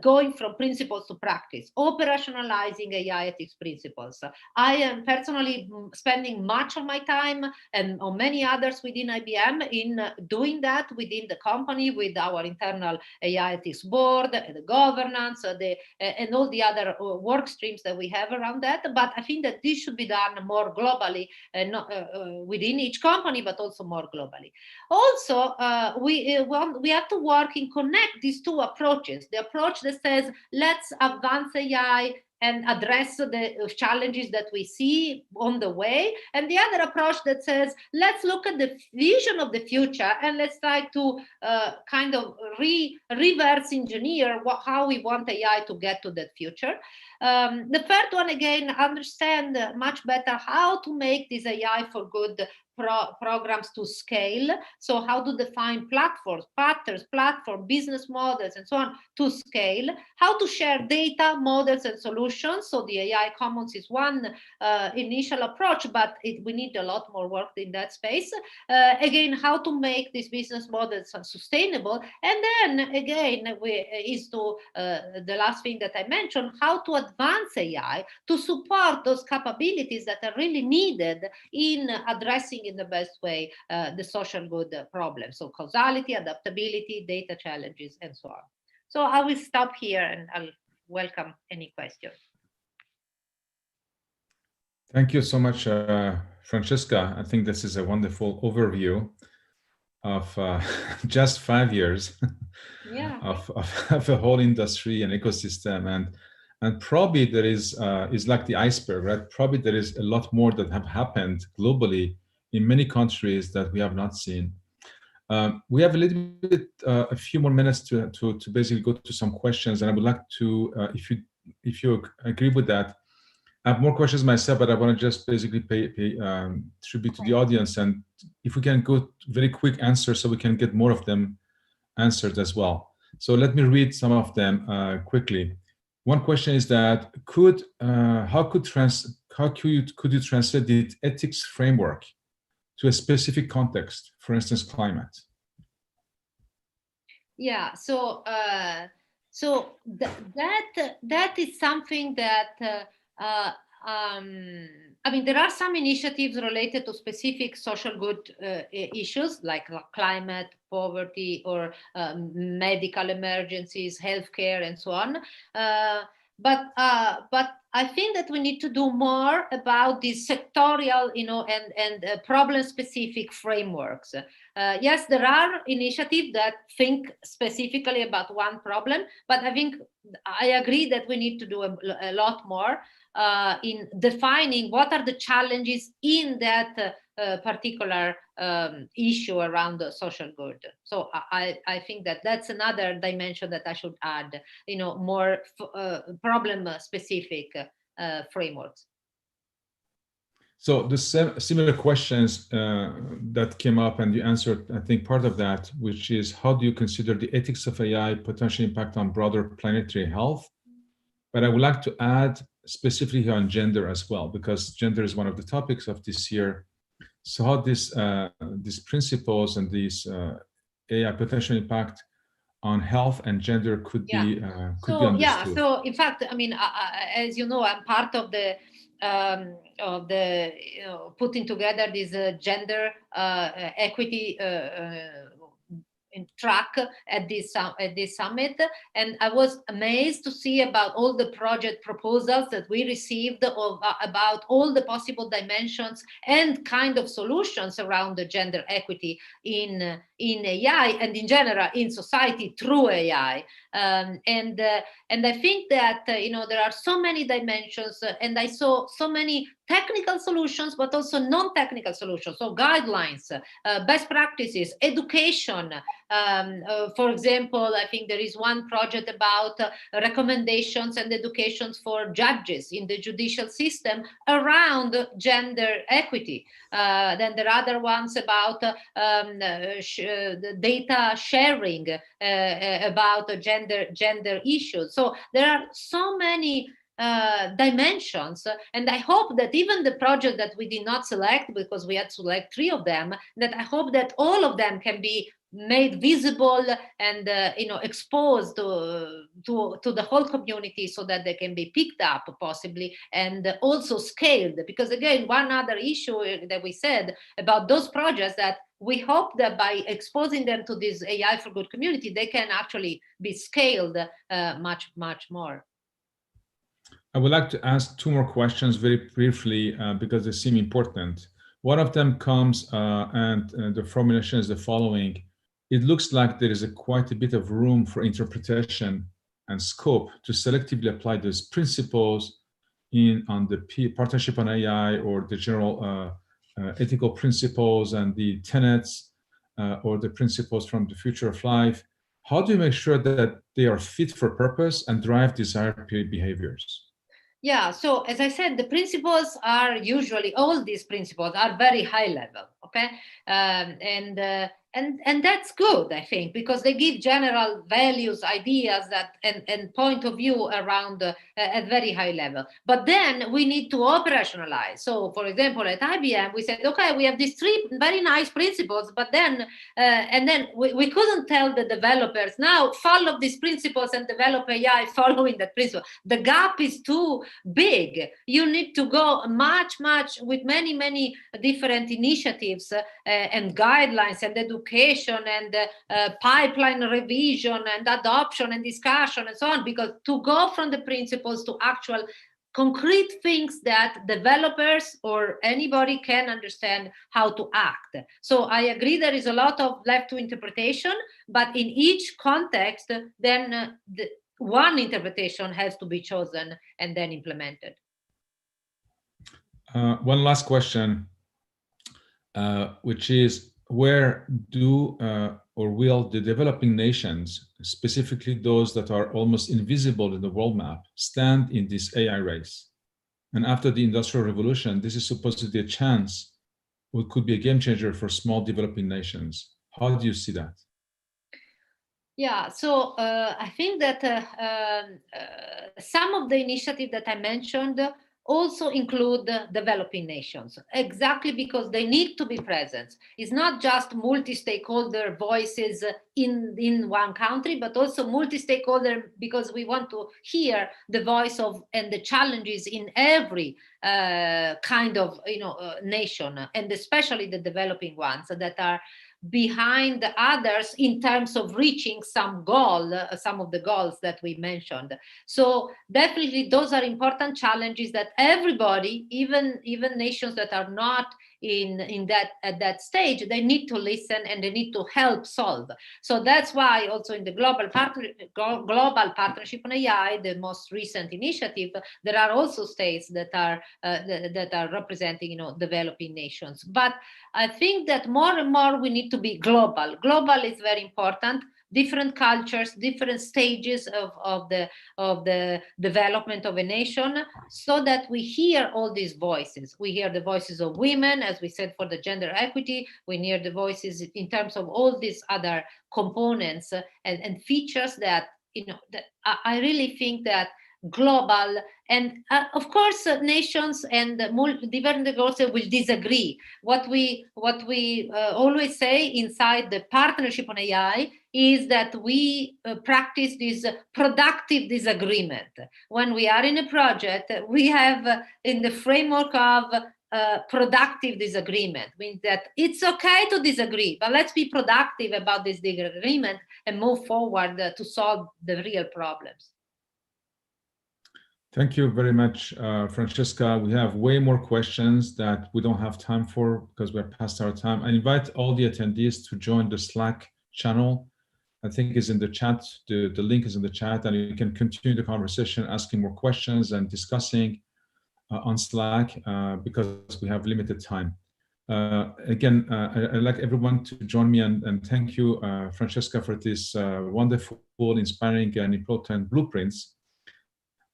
going from principles to practice, operationalizing AI ethics principles. I am personally spending much of my time, and on many others within IBM, in doing that within the company with our internal AI ethics board, the governance, and all the other work streams that we have around that. But I think that this should be done more globally, not within each company, but also more globally. Also, we have to work and connect these two approaches. The approach that says, let's advance AI and address the challenges that we see on the way, and the other approach that says, let's look at the vision of the future and let's try to kind of reverse engineer how we want AI to get to that future. The third one, again, understand much better how to make this AI for good programs to scale. So how to define platforms, patterns, platform, business models, and so on to scale. How to share data, models, and solutions. So the AI Commons is one initial approach, but we need a lot more work in that space. Again, how to make these business models sustainable. And then again, the last thing that I mentioned, how to advance AI to support those capabilities that are really needed in addressing in the best way the social good problems. So causality, adaptability, data challenges, and so on. So I will stop here and I'll welcome any questions. Thank you so much, Francesca. I think this is a wonderful overview of just 5 years of a whole industry and ecosystem, and probably there is like the iceberg, right? Probably there is a lot more that have happened globally in many countries that we have not seen. We have a little bit, a few more minutes to basically go to some questions, and I would like to, if you agree with that, I have more questions myself, but I want to just basically pay tribute to the audience, and if we can go very quick answers so we can get more of them answered as well. So let me read some of them quickly. One question is that could you translate the ethics framework to a specific context, for instance, climate? Yeah, so that is something that I mean, there are some initiatives related to specific social good issues like climate, poverty, or medical emergencies, healthcare, and so on. But I think that we need to do more about these sectorial, and problem-specific frameworks. Yes, there are initiatives that think specifically about one problem, but I agree that we need to do a lot more in defining what are the challenges in that particular issue around the social good. So I think that that's another dimension that I should add, more problem-specific frameworks. So the similar questions that came up, and you answered, I think, part of that, which is how do you consider the ethics of AI potential impact on broader planetary health? But I would like to add specifically on gender as well, because gender is one of the topics of this year. So how these principles and these AI potential impact on health and gender could be understood. Yeah, so in fact, I mean, as you know, I'm part of the putting together this gender equity track at this summit, and I was amazed to see about all the project proposals that we received about all the possible dimensions and kind of solutions around the gender equity in AI and in general in society through AI. And I think that there are so many dimensions, and I saw so many technical solutions, but also non-technical solutions. So guidelines, best practices, education. For example, I think there is one project about recommendations and educations for judges in the judicial system around gender equity. Then there are other ones about data sharing about gender issues. So there are so many dimensions, and I hope that even the project that we did not select, because we had to select 3 of them, that I hope that all of them can be made visible and exposed to the whole community, so that they can be picked up possibly and also scaled. Because again, one other issue that we said about those projects, that we hope that by exposing them to this AI for Good community, they can actually be scaled much more. I would like to ask 2 more questions very briefly because they seem important. One of them comes and the formulation is the following. It looks like there is quite a bit of room for interpretation and scope to selectively apply those principles on the partnership on AI, or the general ethical principles and the tenets or the principles from the future of life. How do you make sure that they are fit for purpose and drive desired behaviors? Yeah, so as I said, the principles are usually, all these principles are very high level, okay? And that's good, I think, because they give general values, ideas that and point of view around at very high level. But then we need to operationalize. So, for example, at IBM, we said, okay, we have these 3 very nice principles, but then we couldn't tell the developers, now follow these principles and develop AI following that principle. The gap is too big. You need to go much with many different initiatives and guidelines and education and pipeline revision and adoption and discussion and so on, because to go from the principles to actual concrete things that developers or anybody can understand how to act. So I agree there is a lot of left to interpretation, but in each context, then one interpretation has to be chosen and then implemented. One last question, which is, where do or will the developing nations, specifically those that are almost invisible in the world map, stand in this AI race? And after the Industrial Revolution, this is supposed to be a chance, or it could be a game changer for small developing nations. How do you see that? Yeah, so I think that some of the initiatives that I mentioned also include developing nations, exactly because they need to be present. It's not just multi-stakeholder voices in one country, but also multi-stakeholder, because we want to hear the voice of and the challenges in every kind of nation, and especially the developing ones that are behind the others in terms of reaching some goal, some of the goals that we mentioned. So definitely those are important challenges that everybody, even nations that are not at that stage, they need to listen and they need to help solve. So that's why also in the global partnership on AI, the most recent initiative, there are also states that are representing developing nations. But I think that more and more we need to be global. Global is very important. Different cultures, different stages of the development of a nation, so that we hear all these voices. We hear the voices of women, as we said, for the gender equity. We hear the voices in terms of all these other components and features that that I really think that global, and of course nations and different groups will disagree. What we always say inside the partnership on AI is that we practice this productive disagreement. When we are in a project, we have in the framework of productive disagreement. Means that it's okay to disagree, but let's be productive about this disagreement and move forward to solve the real problems. Thank you very much, Francesca. We have way more questions that we don't have time for because we're past our time. I invite all the attendees to join the Slack channel. I think is in the chat. The link is in the chat, and you can continue the conversation, asking more questions and discussing on Slack because we have limited time. Again, I'd like everyone to join me and thank you, Francesca, for this wonderful, inspiring, and important blueprints.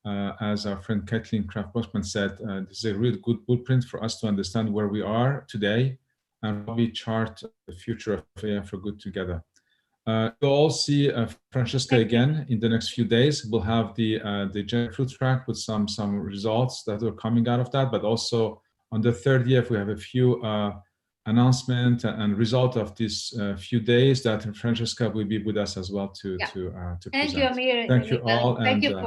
As our friend Kathleen Kraft-Bosman said, this is a really good blueprint for us to understand where we are today and how we chart the future of AI for Good together. You'll all see Francesca again in the next few days. We'll have the food track with some results that are coming out of that, but also on the 30th, we have a few announcements and result of these few days that Francesca will be with us as well to present. Thank you, Amir. Thank you all. Thank you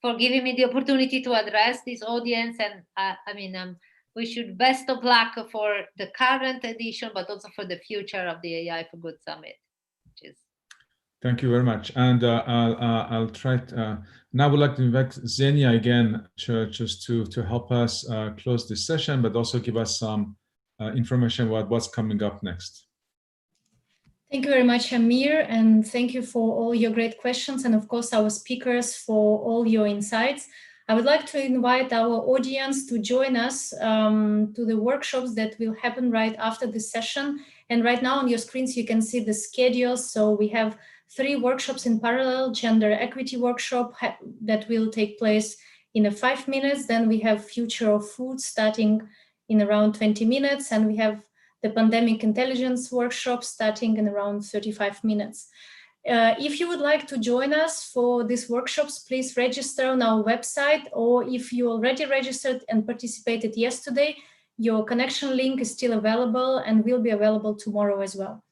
for giving me the opportunity to address this audience. And wish you best of luck for the current edition, but also for the future of the AI for Good Summit. Thank you very much. And I'll try to, now I would like to invite Xenia again just to help us close this session, but also give us some information about what's coming up next. Thank you very much, Amir, and thank you for all your great questions, and of course our speakers for all your insights. I would like to invite our audience to join us to the workshops that will happen right after this session. And right now on your screens, you can see the schedule. So we have 3 workshops in parallel: gender equity workshop that will take place in 5 minutes. Then we have future of food starting in around 20 minutes. And we have the pandemic intelligence workshop starting in around 35 minutes. If you would like to join us for these workshops, please register on our website, or if you already registered and participated yesterday, your connection link is still available and will be available tomorrow as well.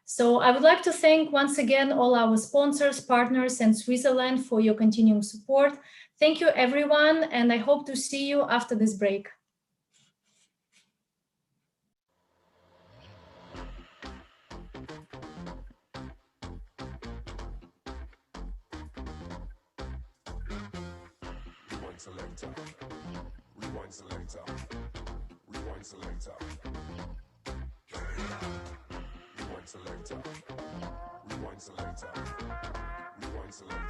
So I would like to thank once again all our sponsors, partners, and Switzerland for your continuing support. Thank you, everyone, and I hope to see you after this break. Selector, rewind selector, rewind selector, rewind selector, rewind selector, rewind selector.